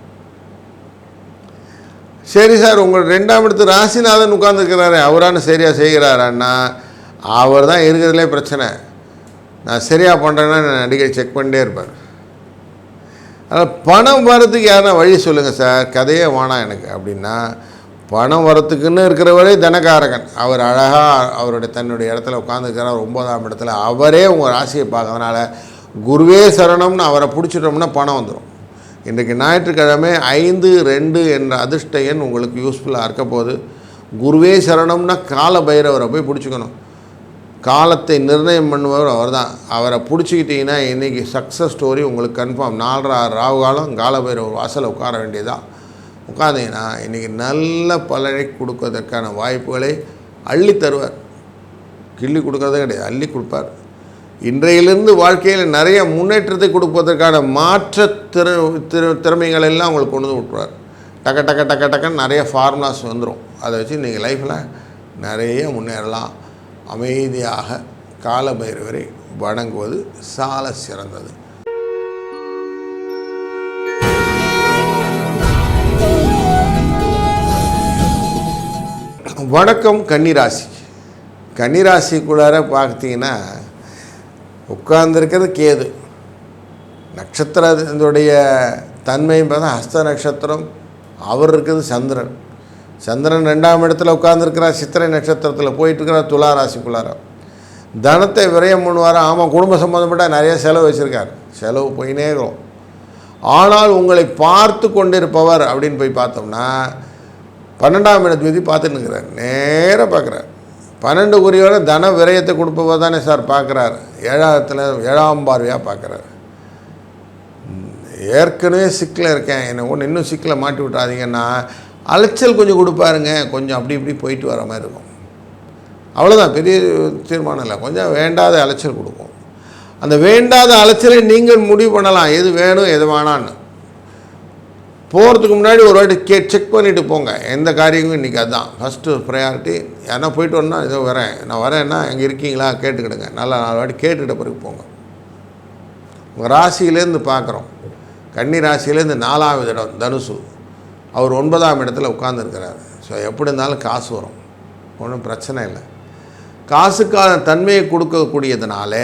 சரி சார், உங்கள் 2ஆம் இடத்து ராசிநாதன் உட்கார்ந்துருக்கிறாரு, அவரான சரியாக செய்கிறாரான்னா அவர் தான் இருக்கிறதுலே பிரச்சனை. நான் சரியாக பண்ணுறேன்னா நான் அடிக்கடி செக் பண்ணிட்டே இருப்பார். அதனால் பணம் வரத்துக்கு யாருன்னா வழி சொல்லுங்கள் சார், கதையே வேணாம் எனக்கு அப்படின்னா, பணம் வரத்துக்குன்னு இருக்கிறவரே தனகாரகன். அவர் அழகாக அவருடைய தன்னுடைய இடத்துல உட்காந்துருக்கிறார் 9ஆம் இடத்துல. அவரே உங்கள் ராசியை பார்க்கறதுனால குருவே சரணம்னு அவரை பிடிச்சிட்டோம்னா பணம் வந்துடும். இன்றைக்கு ஞாயிற்றுக்கிழமை 5-2 என்ற அதிர்ஷ்ட எண் உங்களுக்கு யூஸ்ஃபுல்லாக இருக்க போது. குருவே சரணம்னா கால பைரவரை போய் பிடிச்சிக்கணும். காலத்தை நிர்ணயம் பண்ணுபவர் அவர் தான். அவரை பிடிச்சிக்கிட்டிங்கன்னா இன்றைக்கி சக்ஸஸ் ஸ்டோரி உங்களுக்கு கன்ஃபார்ம். 4:30 ராகு காலம் கால பைரவர் வாசலில் உட்கார வேண்டியதான். உட்காந்திங்கன்னா இன்றைக்கி நல்ல பலனை கொடுப்பதற்கான வாய்ப்புகளை அள்ளி தருவார். கிள்ளி கொடுக்கறதே கிடையாது, அள்ளி கொடுப்பார். இன்றையிலிருந்து வாழ்க்கையில் நிறைய முன்னேற்றத்தை கொடுப்பதற்கான மாற்ற திறமைகள் எல்லாம் உங்களுக்கு கொண்டு வந்து விட்டுருவார். டக்க டக்க டக்க டக்குன்னு நிறைய ஃபார்முலாஸ் வந்துடும். அதை வச்சு நீங்கள் லைஃப்பில் நிறைய முன்னேறலாம். அமைதியாக கால பைரவரை வணங்குவது சால சிறந்தது. வணக்கம் கன்னிராசி. கன்னிராசிக்குள்ளார பார்த்தீங்கன்னா உட்கார்ந்துருக்கிறது கேது. நட்சத்திரத்தினுடைய தன்மையும் பார்த்தா ஹஸ்த நட்சத்திரம். அவர் இருக்கிறது சந்திரன். சந்திரன் 2ஆம் இடத்துல உட்கார்ந்துருக்கிறார். சித்திரை நட்சத்திரத்தில் போயிட்டுருக்கிறார் துலா ராசிக்குள்ளார. தனத்தை விரயம் பண்ணுவார். ஆமாம், குடும்ப சம்மந்தப்பட்ட நிறைய செலவு வச்சுருக்கார். செலவு போயினே இருக்கும். ஆனால் உங்களை பார்த்து கொண்டிருப்பவர் அப்படின்னு போய் பார்த்தோம்னா 12ஆம் இடத்து விதி பார்த்துன்னு இருக்கிறார். நேராக பார்க்குறார். 12 குறியோட தன விரயத்தை கொடுப்பவர் தானே சார் பார்க்குறார். 7ஆம் பார்வையாக பார்க்குறார். ஏற்கனவே சிக்கில் இருக்கேன், என்னை ஒன்று இன்னும் சிக்கில் மாட்டி விட்றாதீங்கன்னா அலைச்சல் கொஞ்சம் கொடுப்பாருங்க. கொஞ்சம் அப்படி இப்படி போயிட்டு வர மாதிரி இருக்கும். அவ்வளோதான், பெரிய தீர்மானம் இல்லை. கொஞ்சம் வேண்டாத அலைச்சல் கொடுக்கும். அந்த வேண்டாத அலைச்சலை நீங்கள் முடிவு பண்ணலாம், எது வேணும் எது வேணான்னு. போகிறதுக்கு முன்னாடி ஒரு வாட்டி செக் பண்ணிவிட்டு போங்க. எந்த காரியமும் இன்றைக்கி அதுதான் ஃபஸ்ட்டு ப்ரையாரிட்டி. யாரா போயிட்டு வரணும்னா இதோ வரேன், நான் வரேன்னா எங்கே இருக்கீங்களா கேட்டுக்கிடுங்க. நல்லா 4 வாட்டி கேட்டுக்கிட்ட பிறகு போங்க. உங்கள் ராசியிலேருந்து பார்க்குறோம். கன்னி ராசியிலேருந்து 4ஆவது இடம் தனுசு. அவர் 9ஆம் இடத்துல உட்கார்ந்துருக்கிறார். ஸோ எப்படி இருந்தாலும் காசு வரும், ஒன்றும் பிரச்சனை இல்லை. காசுக்கான தன்மையை கொடுக்கக்கூடியதுனால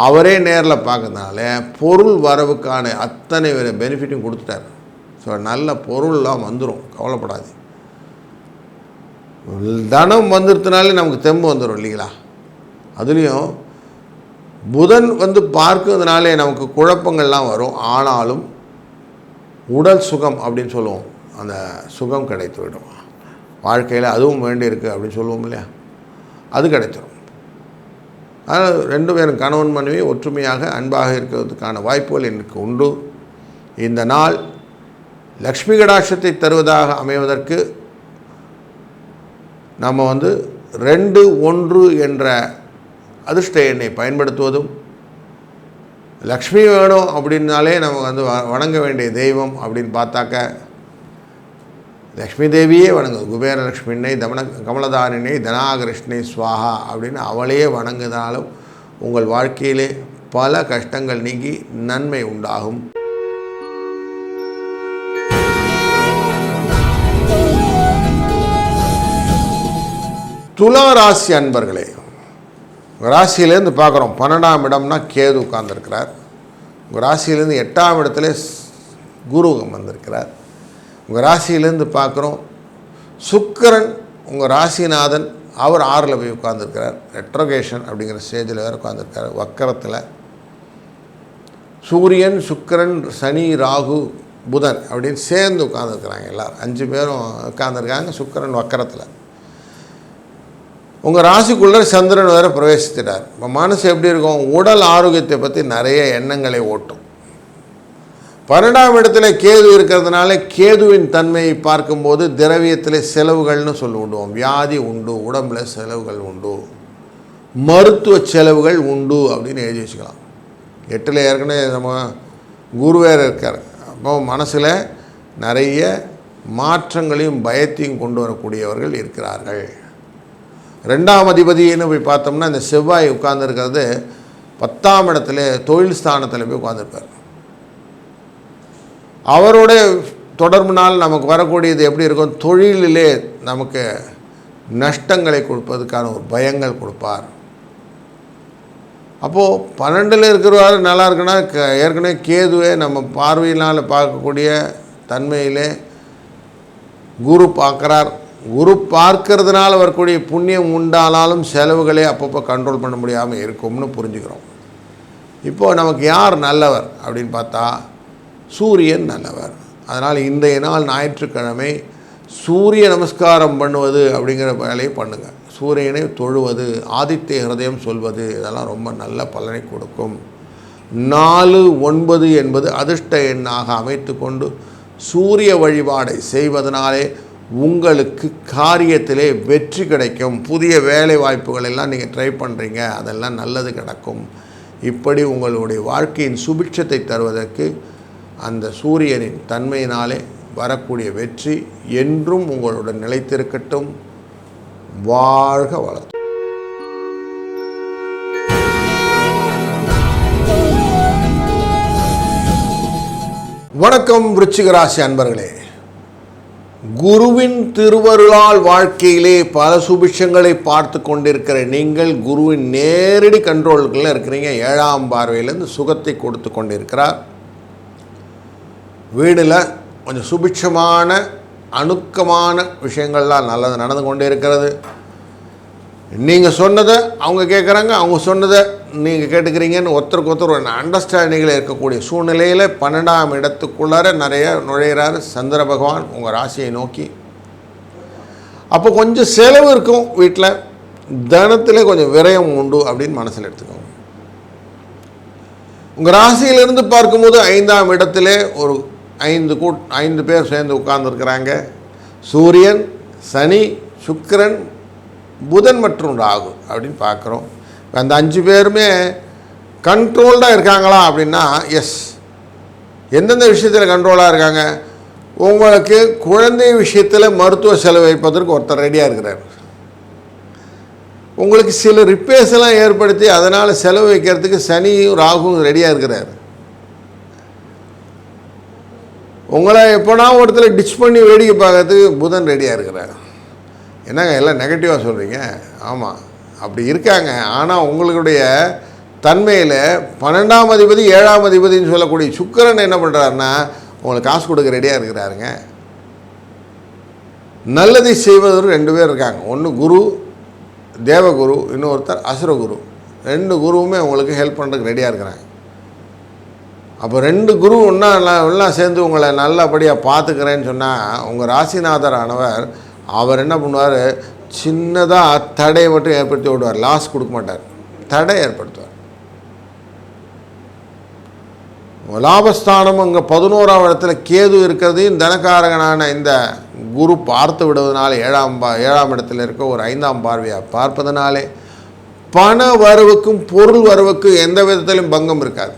அவரே நேரில் பார்க்கறதுனால பொருள் வரவுக்கான அத்தனை பெனிஃபிட்டும் கொடுத்துட்டார். ஸோ நல்ல பொருள்லாம் வந்துடும், கவலைப்படாது. தனம் வந்துடுறதுனாலே நமக்கு தெம்பு வந்துடும் இல்லைங்களா. அதுலேயும் புதன் பார்க்கிறதுனாலே நமக்கு குழப்பங்கள்லாம் வரும். ஆனாலும் உடல் சுகம் அப்படின்னு சொல்லுவோம், அந்த சுகம் கிடைத்து விடும். வாழ்க்கையில் அதுவும் வேண்டியிருக்கு அப்படின்னு சொல்லுவோம் இல்லையா, அது கிடைச்சிடும். அதனால் 2 பேரும் கணவன் மனைவி ஒற்றுமையாக அன்பாக இருக்கிறதுக்கான வாய்ப்புகள் எனக்கு உண்டு. இந்த நாள் லக்ஷ்மி கடாட்சத்தை தருவதாக அமைவதற்கு நம்ம 2-1 என்ற அதிர்ஷ்ட எண்ணை பயன்படுத்துவதும், லக்ஷ்மி வேணும் அப்படின்னாலே நம்ம வணங்க வேண்டிய தெய்வம் அப்படின்னு பார்த்தாக்க லக்ஷ்மி தேவியே வணங்குது. குபேர லக்ஷ்மினை கமலதாரிணை தனாகிருஷ்ணை ஸ்வாஹா அப்படின்னு அவளையே வணங்குனாலும் உங்கள் வாழ்க்கையிலே பல கஷ்டங்கள் நீங்கி நன்மை உண்டாகும். துலா ராசி அன்பர்களே, ராசியிலேருந்து பார்க்குறோம் 12ஆம் இடம்னா கேது உட்கார்ந்துருக்கிறார். உங்கள் ராசியிலேருந்து 8ஆம் இடத்துல குரு வந்திருக்கிறார். உங்கள் ராசியிலேருந்து பார்க்குறோம் சுக்கிரன் உங்கள் ராசிநாதன், அவர் 6ல் போய் உட்கார்ந்துருக்கிறார். ரெட்ரோகேஷன் அப்படிங்கிற ஸ்டேஜில் வேறு உட்கார்ந்துருக்கார் வக்கரத்தில். சூரியன் சுக்கிரன் சனி ராகு புதன் அப்படின்னு சேர்ந்து உட்கார்ந்துருக்குறாங்க. எல்லோரும் 5 பேரும் உட்கார்ந்துருக்காங்க. சுக்கிரன் வக்கரத்தில். உங்கள் ராசிக்குள்ளே சந்திரன் வேறு பிரவேசிக்கிறார். இப்போ மனசு எப்படி இருக்கும், உடல் ஆரோக்கியத்தை பற்றி நிறைய எண்ணங்களை ஓட்டும். 12ஆம் இடத்துல கேது இருக்கிறதுனால கேதுவின் தன்மையை பார்க்கும்போது திரவியத்தில் செலவுகள்னு சொல்லி விடுவோம். வியாதி உண்டு, உடம்புல செலவுகள் உண்டு, மருத்துவ செலவுகள் உண்டு அப்படின்னு எழுதி வச்சுக்கலாம். 8ல் ஏற்கனவே நம்ம குருவேர் இருக்கார். அப்போ மனசில் நிறைய மாற்றங்களையும் பயத்தையும் கொண்டு வரக்கூடியவர்கள் இருக்கிறார்கள். 2ஆம் அதிபதினு போய் பார்த்தோம்னா இந்த செவ்வாய் உட்கார்ந்துருக்கிறது 10ஆம் இடத்துல தொழில் ஸ்தானத்தில் போய் உட்கார்ந்துருப்பார். அவருடைய தொடர்புனால் நமக்கு வரக்கூடியது எப்படி இருக்கும்? தொழிலிலே நமக்கு நஷ்டங்களை கொடுப்பதற்கான ஒரு பயங்கள் கொடுப்பார். அப்போது 12ல் இருக்கிறவாறு நல்லா இருக்குன்னா ஏற்கனவே கேதுவே நம்ம பார்வையினால் பார்க்கக்கூடிய தன்மையிலே குரு பார்க்குறார். குரு பார்க்கறதுனால வரக்கூடிய புண்ணியம் உண்டானாலும் செலவுகளே அப்பப்போ கண்ட்ரோல் பண்ண முடியாமல் இருக்கும்னு புரிஞ்சுக்கிறோம். இப்போது நமக்கு யார் நல்லவர் அப்படின்னு பார்த்தா சூரியன் நல்லவர். அதனால் இன்றைய நாள் ஞாயிற்றுக்கிழமை சூரிய நமஸ்காரம் பண்ணுவது அப்படிங்கிற வேலையை பண்ணுங்கள். சூரியனை தொழுவது, ஆதித்ய ஹிருதயம் சொல்வது, இதெல்லாம் ரொம்ப நல்ல பலனை கொடுக்கும். 4, 9 என்பது அதிர்ஷ்ட எண்ணாக அமைத்து கொண்டு சூரிய வழிபாடை செய்வதனாலே உங்களுக்கு காரியத்திலே வெற்றி கிடைக்கும். புதிய வேலை வாய்ப்புகள் எல்லாம் நீங்கள் ட்ரை பண்ணுறீங்க, அதெல்லாம் நல்லது கிடைக்கும். இப்படி உங்களுடைய வாழ்க்கையின் சுபிட்சத்தை தருவதற்கு அந்த சூரியனின் தன்மையினாலே வரக்கூடிய வெற்றி என்றும் உங்களுடன் நிலைத்திருக்கட்டும். வாழ்க வளம். வணக்கம் விருச்சிக ராசி அன்பர்களே. குருவின் திருவருளால் வாழ்க்கையிலே பல சுபிட்சங்களை பார்த்து கொண்டிருக்கிற நீங்கள் குருவின் நேரடி கண்ட்ரோல்களில் இருக்கிறீங்க. 7ஆம் பார்வையிலேருந்து சுகத்தை கொடுத்து கொண்டிருக்கிறார். வீடில் கொஞ்சம் சுபிட்சமான அணுக்கமான விஷயங்கள்லாம் நல்லது நடந்து கொண்டே இருக்கிறது. நீங்கள் சொன்னதை அவங்க கேட்குறாங்க, அவங்க சொன்னதை நீங்கள் கேட்டுக்கிறீங்கன்னு ஒருத்தருக்கு ஒருத்தர் ஒரு அண்டர்ஸ்டாண்டிங்கில் இருக்கக்கூடிய சூழ்நிலையில் 12ஆம் இடத்துக்குள்ளார நிறைய நுழையிறார் சந்திர பகவான் உங்கள் ராசியை நோக்கி. அப்போ கொஞ்சம் செலவு இருக்கும், வீட்டில் தனத்தில் கொஞ்சம் விரயம் உண்டு அப்படின்னு மனசில் எடுத்துக்கோங்க. உங்கள் ராசியிலிருந்து பார்க்கும்போது 5ஆம் இடத்துல ஒரு 5 பேர் சேர்ந்து உட்கார்ந்துருக்கிறாங்க. சூரியன், சனி, சுக்கிரன், புதன் மற்றும் ராகு அப்படின்னு பார்க்குறோம். அந்த 5 பேருமே கண்ட்ரோல்டாக இருக்காங்களா அப்படின்னா எஸ். எந்தெந்த விஷயத்தில் கண்ட்ரோலாக இருக்காங்க? உங்களுக்கு குழந்தை விஷயத்தில் மருத்துவ செலவு வைப்பதற்கு ஒருத்தர் ரெடியாக இருக்கிறார். உங்களுக்கு சில ரிப்பேர்ஸ் எல்லாம் ஏற்படுத்தி அதனால் செலவு வைக்கிறதுக்கு சனியும் ராகுவும் ரெடியாக இருக்கிறார். உங்களை எப்போனா ஒருத்தர் டிச் பண்ணி வேடிக்கை பார்க்கறதுக்கு புதன் ரெடியாக இருக்கிறார். என்னங்க எல்லாம் நெகட்டிவாக சொல்கிறீங்க? ஆமாம், அப்படி இருக்காங்க. ஆனால் உங்களுடைய தன்மையில் 12ஆம் அதிபதி 7ஆம் அதிபதினு சொல்லக்கூடிய சுக்கிரன் என்ன பண்ணுறாருன்னா உங்களுக்கு காசு கொடுக்க ரெடியாக இருக்கிறாருங்க. நல்லதை செய்வதற்கு 2 பேர் இருக்காங்க. ஒன்று குரு தேவகுரு, இன்னொருத்தர் அசுரகுரு. 2 குருவுமே உங்களுக்கு ஹெல்ப் பண்ணுறதுக்கு ரெடியாக இருக்கிறாங்க. அப்போ 2 குரு எல்லாம் சேர்ந்து உங்களை நல்லபடியாக பார்த்துக்கிறேன்னு சொன்னால் உங்கள் ராசிநாதர் ஆனவர் அவர் என்ன பண்ணுவார்? சின்னதாக தடையை மட்டும் ஏற்படுத்தி விடுவார். லாஸ் கொடுக்க மாட்டார், தடை ஏற்படுத்துவார். லாபஸ்தானம் அங்கே 11ஆம் இடத்துல கேது இருக்கிறதையும் தனக்காரகனான இந்த குரு பார்த்து விடுவதனால 7ஆம் இடத்துல இருக்க ஒரு 5ஆம் பார்வையாக பார்ப்பதனாலே பண வரவுக்கும் பொருள் வரவுக்கும் எந்த விதத்திலும் பங்கம் இருக்காது.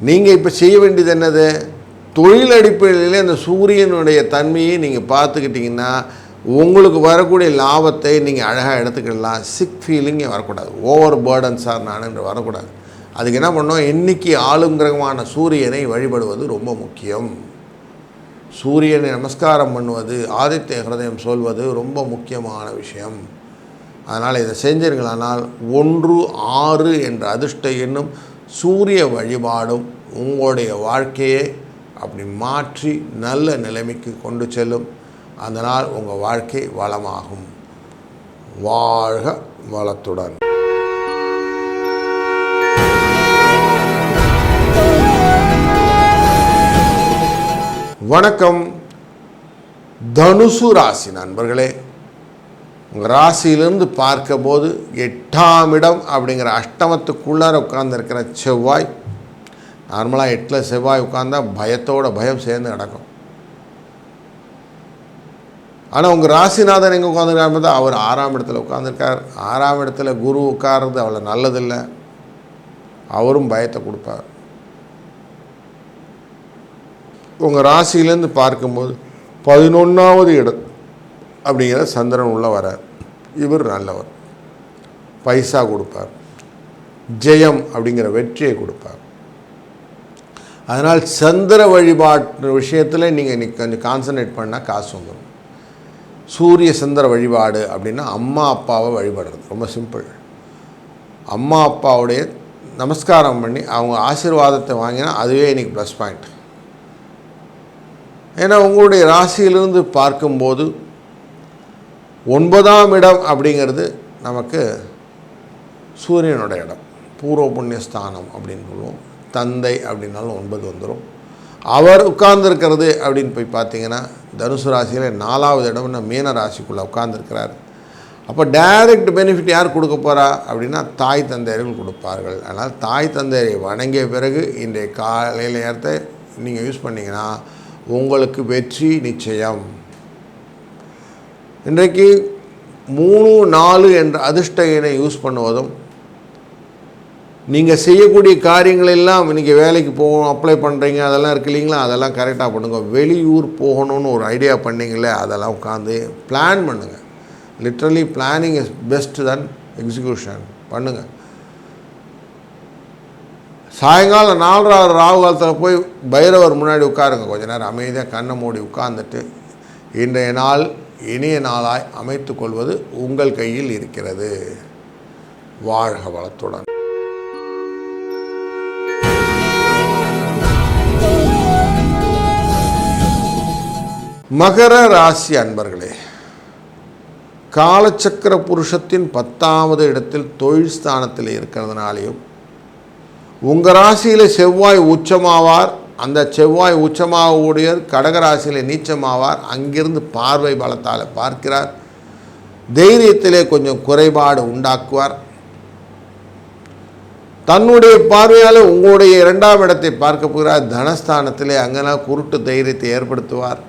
நீங்கள் இப்போ செய்ய வேண்டியது என்னது? தொழில் அடிப்படையில் அந்த சூரியனுடைய தன்மையை நீங்கள் பார்த்துக்கிட்டிங்கன்னா உங்களுக்கு வரக்கூடிய லாபத்தை நீங்கள் அழகாக எடுத்துக்கிடலாம். சிக் ஃபீலிங்கே வரக்கூடாது, ஓவர் பேர்டன்ஸாக நான் வரக்கூடாது. அதுக்கு என்ன பண்ணோம்? இன்றைக்கி ஆளுங்கிரகமான சூரியனை வழிபடுவது ரொம்ப முக்கியம். சூரியனை நமஸ்காரம் பண்ணுவது, ஆதித்ய ஹிருதயம் சொல்வது ரொம்ப முக்கியமான விஷயம். அதனால் இதை செஞ்சீர்களானால் 1, 6 என்ற அதிர்ஷ்ட எண்ணும் சூரிய வழிபாடும் உங்களுடைய வாழ்க்கையை அப்படி மாற்றி நல்ல நிலைமைக்கு கொண்டு செல்லும். அதனால் உங்கள் வாழ்க்கை வளமாகும். வாழ்க வளத்துடன். வணக்கம் தனுசு ராசி நண்பர்களே. உங்கள் ராசியிலிருந்து பார்க்கும்போது 8ஆம் இடம் அப்படிங்கிற அஷ்டமத்துக்குள்ளார உட்கார்ந்துருக்கிற செவ்வாய். நார்மலாக 8ல் செவ்வாய் உட்கார்ந்தா பயம் சேர்ந்து நடக்கும். ஆனால் உங்கள் ராசிநாதன் எங்கே உட்காந்துருக்காரு பார்த்தா அவர் 6ஆம் இடத்துல உட்காந்துருக்கார். 6ஆம் இடத்துல குரு உட்கார்றது அவ்வளோ நல்லதில்லை, அவரும் பயத்தை கொடுப்பார். உங்கள் ராசியிலேருந்து பார்க்கும்போது 11ஆவது இடம் அப்படிங்கிற சந்திரன் உள்ள வரார். இவர் நல்லவர், பைசா கொடுப்பார், ஜெயம் அப்படிங்கிற வெற்றியை கொடுப்பார். அதனால் சந்திர வழிபாட்டு விஷயத்தில் நீங்கள் கொஞ்சம் கான்சன்ட்ரேட் பண்ணால் காசு வந்துடும். சூரிய சந்திர வழிபாடு அப்படின்னா அம்மா அப்பாவை வழிபடுறது ரொம்ப சிம்பிள். அம்மா அப்பாவுடைய நமஸ்காரம் பண்ணி அவங்க ஆசீர்வாதத்தை வாங்கினா அதுவே இன்றைக்கி ப்ளஸ் பாயிண்ட். ஏன்னா உங்களுடைய ராசியிலிருந்து பார்க்கும்போது 9ஆம் இடம் அப்படிங்கிறது நமக்கு சூரியனோட இடம், பூர்வ புண்ணியஸ்தானம் அப்படின்னு சொல்லுவோம். தந்தை அப்படின்னாலும் 9 வந்துடும். அவர் உட்கார்ந்துருக்கிறது அப்படின்னு போய் பார்த்தீங்கன்னா தனுசு ராசியில் 4வது இடம்னு மீன ராசிக்குள்ளே உட்கார்ந்துருக்கிறார். அப்போ டைரக்ட் பெனிஃபிட் யார் கொடுக்க போகிறா அப்படின்னா தாய் தந்தையர்கள் கொடுப்பார்கள். அதனால் தாய் தந்தையரை வணங்கிய பிறகு இன்றைய காலையில் நேரத்தை நீங்கள் யூஸ் பண்ணிங்கன்னா உங்களுக்கு வெற்றி நிச்சயம். இன்றைக்கு 3, 4 என்ற அதிர்ஷ்ட எண்ணை யூஸ் பண்ணுவதும், நீங்கள் செய்யக்கூடிய காரியங்கள் எல்லாம் இன்றைக்கி வேலைக்கு போகணும் அப்ளை பண்ணுறீங்க அதெல்லாம் இருக்குது இல்லைங்களா, அதெல்லாம் கரெக்டாக பண்ணுங்க. வெளியூர் போகணுன்னு ஒரு ஐடியா பண்ணிங்களே அதெல்லாம் உட்காந்து பிளான் பண்ணுங்கள். Literally planning is best then execution. பண்ணுங்கள். சாயங்காலம் 4வது ராகு காலத்தில் போய் பைரவர் முன்னாடி உட்காருங்க. கொஞ்ச நேரம் அமைதியாக கண்ணை மூடி உட்கார்ந்துட்டு இன்றைய நாள் இனிய நாளாய் அமைத்து கொள்வது உங்கள் கையில் இருக்கிறது. வாழ்க வளத்துடன். மகர ராசி அன்பர்களே, காலச்சக்கர புருஷத்தின் 10வது இடத்தில் தொழில் ஸ்தானத்தில் இருக்கிறதுனாலையும் உங்கள் ராசியில் செவ்வாய் உச்சமாவார். அந்த செவ்வாய் உச்சமாகக்கூடிய கடகராசியில் நீச்சமாவார். அங்கிருந்து பார்வை பலத்தால் பார்க்கிறார். தைரியத்திலே கொஞ்சம் குறைபாடு உண்டாக்குவார். தன்னுடைய பார்வையால் உங்களுடைய 2ஆம் இடத்தை பார்க்க போகிறார். தனஸ்தானத்திலே அங்கெல்லாம் குருட்டு தைரியத்தை ஏற்படுத்துவார்.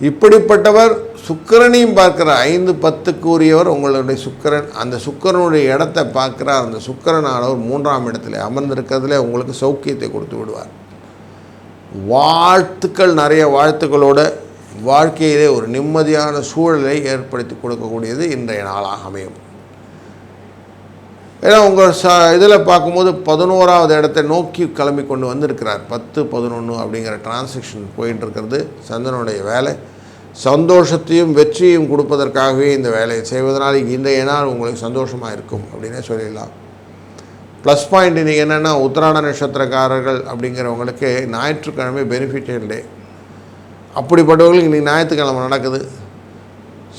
இப்படிப்பட்டவர் சுக்கிரனையும் பார்க்கிறார். 5, 10க்கு உரியவர் உங்களுடைய சுக்கிரன். அந்த சுக்கிரனுடைய இடத்தை பார்க்கிறார். அந்த சுக்கிரனானவர் 3ஆம் இடத்துல அமர்ந்திருக்கிறதுல உங்களுக்கு சௌக்கியத்தை கொடுத்து விடுவார். வாழ்த்துக்கள், நிறைய வாழ்த்துக்களோட வாழ்க்கையிலே ஒரு நிம்மதியான சூழலை ஏற்படுத்தி கொடுக்கக்கூடியது இன்றைய நாளாக அமையும். ஏன்னா உங்கள் இதில் பார்க்கும்போது 11வது இடத்தை நோக்கி கிளம்பி கொண்டு வந்திருக்கிறார். 10, 11 அப்படிங்கிற டிரான்சாக்ஷன் போயிட்டு இருக்கிறது. சந்திரனுடைய வேலை சந்தோஷத்தையும் வெற்றியும் கொடுப்பதற்காகவே இந்த வேலையை செய்வதனால் இன்றைய நாள் உங்களுக்கு சந்தோஷமாக இருக்கும் அப்படின்னே சொல்லிடலாம். ப்ளஸ் பாயிண்ட் இன்றைக்கி என்னென்னா, உத்திராட நட்சத்திரக்காரர்கள் அப்படிங்கிறவங்களுக்கு ஞாயிற்றுக்கிழமை பெனிஃபிட்டட் டே. அப்படிப்பட்டவர்களுக்கு இன்றைக்கி ஞாயிற்றுக்கிழமை நடக்குது.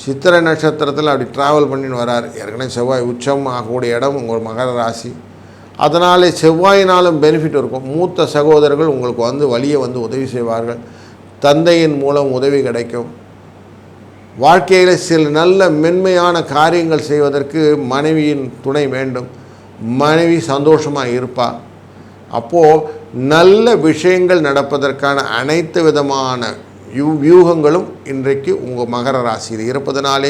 சித்திரை நட்சத்திரத்தில் அப்படி ட்ராவல் பண்ணின்னு வரார். ஏற்கனவே செவ்வாய் உச்சம் ஆகக்கூடிய இடம் உங்கள் மகர ராசி. அதனாலே செவ்வாயினாலும் பெனிஃபிட் இருக்கும். மூத்த சகோதரர்கள் உங்களுக்கு வழியை உதவி செய்வார்கள். தந்தையின் மூலம் உதவி கிடைக்கும். வாழ்க்கையில் சில நல்ல மென்மையான காரியங்கள் செய்வதற்கு மனைவியின் துணை வேண்டும். மனைவி சந்தோஷமாக இருப்பாள். அப்போது நல்ல விஷயங்கள் நடப்பதற்கான அனைத்து விதமான வியூகங்களும் இன்றைக்கு உங்கள் மகர ராசியில் இருப்பதனாலே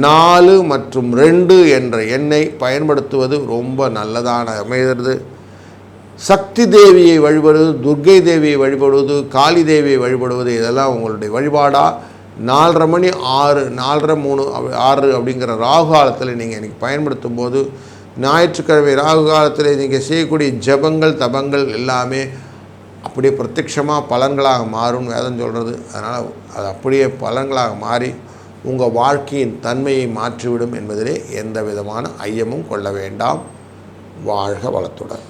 4 மற்றும் 2 என்ற எண்ணை பயன்படுத்துவது ரொம்ப நல்லதான அமைகிறது. சக்தி தேவியை வழிபடுவது, துர்க்கை தேவியை வழிபடுவது, காளி தேவியை வழிபடுவது, இதெல்லாம் உங்களுடைய வழிபாடாக 4:30 மணி 6, 4:30, 3, 6 அப்படிங்கிற ராகு காலத்தில் நீங்கள் இன்றைக்கி பயன்படுத்தும் போது, ஞாயிற்றுக்கிழமை ராகு காலத்தில் நீங்கள் செய்யக்கூடிய ஜபங்கள் தபங்கள் எல்லாமே அப்படியே பிரத்யட்சமாக பலன்களாக மாறும் வேதம் சொல்கிறது. அதனால் அது அப்படியே பலன்களாக மாறி உங்கள் வாழ்க்கையின் தன்மையை மாற்றிவிடும் என்பதிலே எந்த விதமான ஐயமும் கொள்ள வேண்டாம். வாழ்க வளத்துடன்.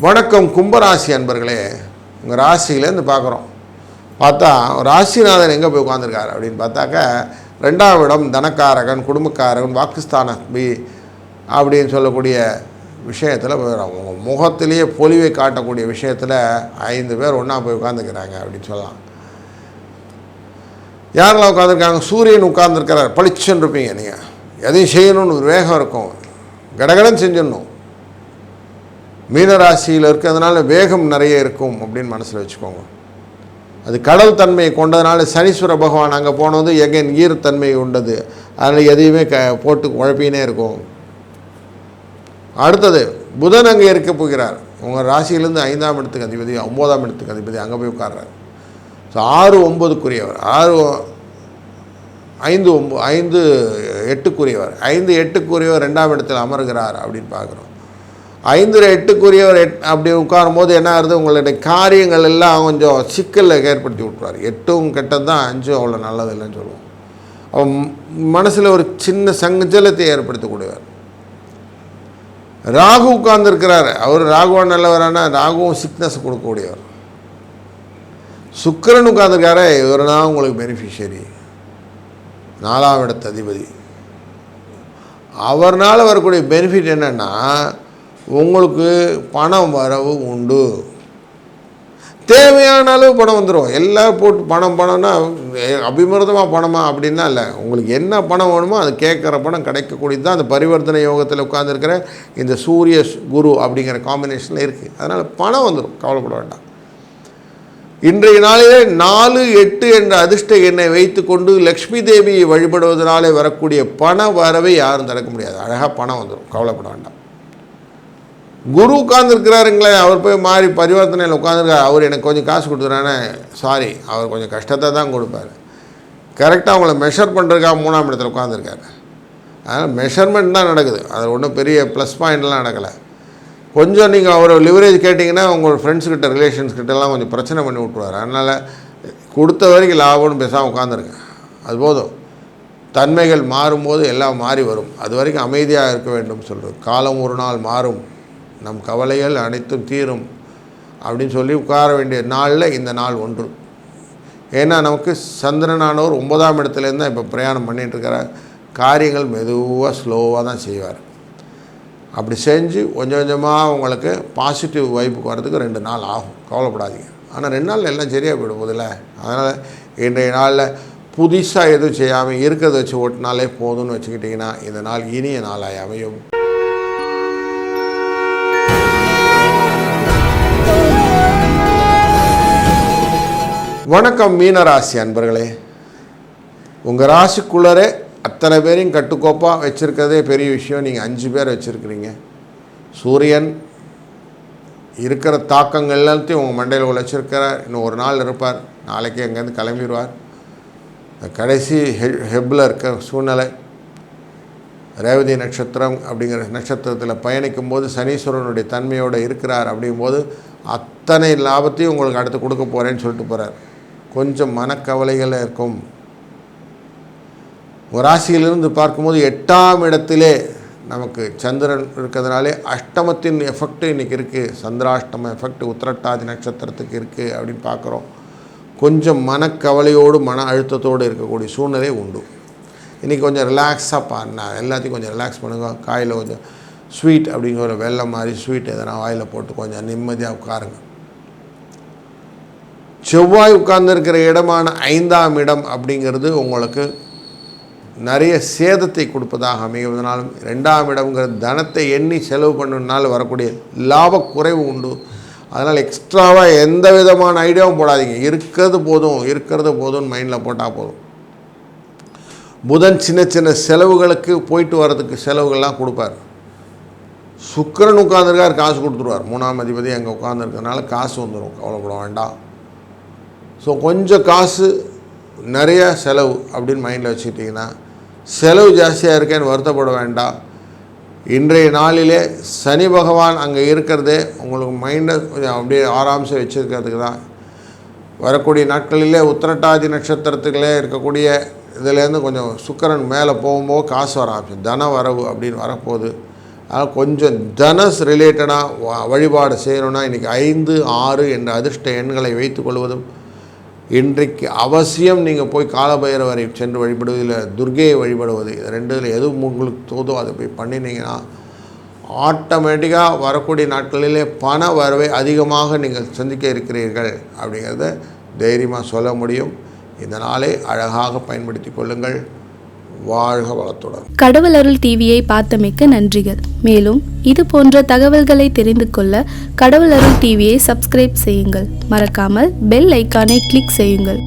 வணக்கம் கும்பராசி அன்பர்களே. உங்கள் ராசியிலேருந்து பார்க்குறோம். பார்த்தா ராசிநாதன் எங்கே போய் உட்காந்துருக்காரு அப்படின்னு பார்த்தாக்கா 2ஆம் இடம் தனக்காரகன், குடும்பக்காரகன், வாக்குஸ்தானபி அப்படின்னு சொல்லக்கூடிய விஷயத்தில் உங்கள் முகத்திலேயே பொலிவை காட்டக்கூடிய விஷயத்தில் 5 பேர் ஒன்றா போய் உட்காந்துக்கிறாங்க அப்படின்னு சொல்லலாம். யாரெல்லாம் உட்காந்துருக்காங்க? சூரியன் உட்காந்துருக்கிறார். பளிச்சுன்னு இருப்பீங்க. நீங்கள் எதையும் செய்யணும்னு ஒரு வேகம் இருக்கும். கடகடன் செஞ்சிடணும். மீனராசியில் இருக்கிறதுனால வேகம் நிறைய இருக்கும் அப்படின்னு மனசில் வச்சுக்கோங்க. அது கடல் தன்மையை கொண்டதுனால சனீஸ்வர பகவான் அங்கே போனது எகன் ஈரத்தன்மை உண்டது. அதில் எதையுமே போட்டு உழப்பினே இருக்கும். அடுத்தது புதன் அங்கே இருக்க போகிறார். உங்கள் ராசியிலேருந்து 5ஆம் இடத்துக்கு அதிபதி, 9ஆம் இடத்துக்கு அதிபதி அங்கே போய் உட்கார்றார். ஸோ 6 9க்குரியவர், 5 8க்குரியவர், 5 8க்குரியவர் 2ஆம் இடத்தில் அமர்கிறார் அப்படின்னு பார்க்குறோம். 5 8க்குரியவர் அப்படி உட்காரும் போது என்ன ஆகுது, உங்களுடைய காரியங்கள் எல்லாம் கொஞ்சம் சிக்கலில் ஏற்படுத்தி விட்டுருவார். 8ம் கெட்டது தான், 5ம் அவ்வளோ நல்லது இல்லைன்னு சொல்லுவோம். அவன் மனசில் ஒரு சின்ன சஞ்சலத்தை ஏற்படுத்தக்கூடியவர். ராகு உட்கார்ந்துருக்கிறார். அவர் ராகுவான் நல்லவரானா ராகுவும் சிக்னஸ் கொடுக்கக்கூடியவர். சுக்கிரன் உட்கார்ந்துருக்காரு, இவர் தான் உங்களுக்கு பெனிஃபிஷியரி, 4ஆம் இடத்து அதிபதி. அவர்னால் வரக்கூடிய பெனிஃபிட் என்னென்னா உங்களுக்கு பணம் வரவு உண்டு. தேவையான அளவு பணம் வந்துடும். எல்லாம் போட்டு பணம்னா அபிமிருதமாக பணமா அப்படின்னா இல்லை. உங்களுக்கு என்ன பணம் வேணுமோ அது கேட்குற பணம் கிடைக்கக்கூடியது தான் அந்த பரிவர்த்தனை யோகத்தில் உட்கார்ந்துருக்கிற இந்த சூரிய குரு அப்படிங்கிற காம்பினேஷனில் இருக்குது. அதனால் பணம் வந்துடும், கவலைப்பட வேண்டாம். இன்றைய நாளிலே 4 8 என்ற அதிர்ஷ்ட எண்ணை வைத்து கொண்டு லக்ஷ்மி தேவியை வழிபடுவதனாலே வரக்கூடிய பண வரவை யாரும் தடுக்க முடியாது. அழகாக பணம் வந்துடும், கவலைப்பட வேண்டாம். குரு உட்கார்ந்துருக்கிறாருங்களே, அவர் போய் மாறி பரிவர்த்தனையில் உட்காந்துருக்கார். அவர் எனக்கு கொஞ்சம் காசு கொடுத்துறானே, சாரி, அவர் கொஞ்சம் கஷ்டத்தை தான் கொடுப்பார். கரெக்டாக அவங்கள மெஷர் பண்ணுறதுக்காக 3ஆம் இடத்துல உட்காந்துருக்காரு. அதனால் மெஷர்மெண்ட் தான் நடக்குது, அது ஒன்றும் பெரிய ப்ளஸ் பாயிண்ட்லாம் நடக்கலை. கொஞ்சம் நீங்கள் அவர் லிவரேஜ் கேட்டிங்கன்னா உங்கள் ஃப்ரெண்ட்ஸ்கிட்ட ரிலேஷன்ஸ்கிட்டலாம் கொஞ்சம் பிரச்சனை பண்ணி விட்ருவார். அதனால் கொடுத்த வரைக்கும் லாபம்னு பேசாமல் உட்காந்துருக்கேன், அது போதும். தன்மைகள் மாறும்போது எல்லாம் மாறி வரும். அது வரைக்கும் அமைதியாக இருக்க வேண்டும் சொல்கிறது. காலம் ஒரு நாள் மாறும், நம் கவலைகள் அனைத்தும் தீரும் அப்படின்னு சொல்லி உட்கார வேண்டிய நாளில் இந்த நாள் ஒன்று. ஏன்னா நமக்கு சந்திரனானவர் 9ஆம் இடத்துலேருந்து தான் இப்போ பிரயாணம் பண்ணிகிட்ருக்கிறார். காரியங்கள் மெதுவாக ஸ்லோவாக தான் செய்வார். அப்படி செஞ்சு கொஞ்சம் கொஞ்சமாக உங்களுக்கு பாசிட்டிவ் வைப்புக்கு வரதுக்கு 2 நாள் ஆகும், கவலைப்படாதீங்க. ஆனால் 2 நாள் எல்லாம் சரியாக போயிடும் போதில்ல. அதனால் இன்றைய நாளில் புதுசாக எதுவும் செய்யாமல் இருக்கிறத வச்சு ஓட்டினாலே போதும்னு வச்சுக்கிட்டிங்கன்னா இந்த நாள் இனிய நாளாய் அமையும். வணக்கம் மீனராசி அன்பர்களே. உங்கள் ராசிக்குள்ளரே அத்தனை பேரையும் கட்டுக்கோப்பாக வச்சுருக்கிறதே பெரிய விஷயம். நீங்கள் 5 பேர் வச்சுருக்கிறீங்க. சூரியன் இருக்கிற தாக்கங்கள் எல்லாத்தையும் உங்கள் மண்டையில் உழைச்சிருக்கிறார். இன்னும் ஒரு நாள் இருப்பார், நாளைக்கு அங்கேருந்து கிளம்பிடுவார். கடைசி ஹெப்பில் இருக்க சூழ்நிலை. ரேவதி நட்சத்திரம் அப்படிங்கிற நட்சத்திரத்தில் பயணிக்கும் போது சனீஸ்வரனுடைய தன்மையோடு இருக்கிறார். அப்படிங்கும்போது அத்தனை லாபத்தையும் உங்களுக்கு அடுத்து கொடுக்க போகிறேன்னு சொல்லிட்டு போகிறார். கொஞ்சம் மனக்கவலைகள் இருக்கும். ஒரு ராசியிலிருந்து பார்க்கும்போது 8ஆம் இடத்திலே நமக்கு சந்திரன் இருக்கிறதுனாலே அஷ்டமத்தின் எஃபெக்ட் இன்றைக்கி இருக்குது. சந்திராஷ்டம எஃபெக்ட் உத்திரட்டாதி நட்சத்திரத்துக்கு இருக்குது அப்படின்னு பார்க்குறோம். கொஞ்சம் மனக்கவலையோடு மன அழுத்தத்தோடு இருக்கக்கூடிய சூழ்நிலை உண்டு. இன்றைக்கி கொஞ்சம் ரிலாக்ஸாக பாருங்க, எல்லாத்தையும் கொஞ்சம் ரிலாக்ஸ் பண்ணுங்க. காயில் கொஞ்சம் ஸ்வீட் அப்படிங்கிற ஒரு வெள்ளம் மாதிரி ஸ்வீட் எதனா வாயில் போட்டு கொஞ்சம் நிம்மதியாக உட்காருங்க. செவ்வாய் உட்கார்ந்துருக்கிற இடமான 5ஆம் இடம் அப்படிங்கிறது உங்களுக்கு நிறைய சேதத்தை கொடுப்பதாக அமைவதனாலும், 2ஆம் இடம்ங்கிறது தனத்தை எண்ணி செலவு பண்ணுறதுனால வரக்கூடிய லாப குறைவு உண்டு. அதனால் எக்ஸ்ட்ராவாக எந்த விதமான ஐடியாவும் போடாதீங்க. இருக்கிறது போதும்னு மைண்டில் போட்டால் போதும். புதன் சின்ன சின்ன செலவுகளுக்கு போயிட்டு வர்றதுக்கு செலவுகள்லாம் கொடுப்பார். சுக்கிரன் உட்கார்ந்துருக்கார், காசு கொடுத்துருவார். 3ஆம் அதிபதி அங்கே உட்கார்ந்துருக்கிறதுனால காசு வந்துடும், கவலைப்பட வேண்டாம். ஸோ கொஞ்சம் காசு நிறைய செலவு அப்படின்னு மைண்டில் வச்சுக்கிட்டிங்கன்னா செலவு ஜாஸ்தியாக இருக்கேன்னு வருத்தப்பட வேண்டாம். இன்றைய நாளிலே சனி பகவான் அங்கே இருக்கிறதே உங்களுக்கு மைண்டை கொஞ்சம் அப்படியே ஆராம்சை வச்சுருக்கிறதுக்கு தான். வரக்கூடிய நாட்களிலே உத்திரட்டாதி நட்சத்திரத்துக்குள்ளே இருக்கக்கூடிய இதுலேருந்து கொஞ்சம் சுக்கிரன் மேலே போகும்போது காசு வர ஆரம்பிச்சு தன வரவு அப்படின்னு வரப்போகுது. அதனால் கொஞ்சம் தனஸ் ரிலேட்டடாக வழிபாடு செய்யணுன்னா இன்றைக்கி 5 6 என்ற அதிர்ஷ்ட எண்களை வைத்து கொள்வதும், இன்றைக்கு அவசியம் நீங்கள் போய் காலபைரவரை சென்று வழிபடுவது, இல்லை துர்கையை வழிபடுவது, இது 2இல் எதுவும் உங்களுக்கு தோதோ அதை போய் பண்ணினீங்கன்னா ஆட்டோமேட்டிக்காக வரக்கூடிய நாட்களிலே பண வரவை அதிகமாக நீங்கள் சந்திக்க இருக்கிறீர்கள் அப்படிங்கிறத தைரியமாக சொல்ல முடியும். இந்த நாளை அழகாக பயன்படுத்தி கொள்ளுங்கள். வாழ்க வளத்துடன். கடவுள் அருள் டிவியை பார்த்தமைக்கு நன்றிகள். மேலும் இது போன்ற தகவல்களை தெரிந்து கொள்ள கடவுள் அருள் டிவியை சப்ஸ்கிரைப் செய்யுங்கள். மறக்காமல் பெல் ஐக்கானை கிளிக் செய்யுங்கள்.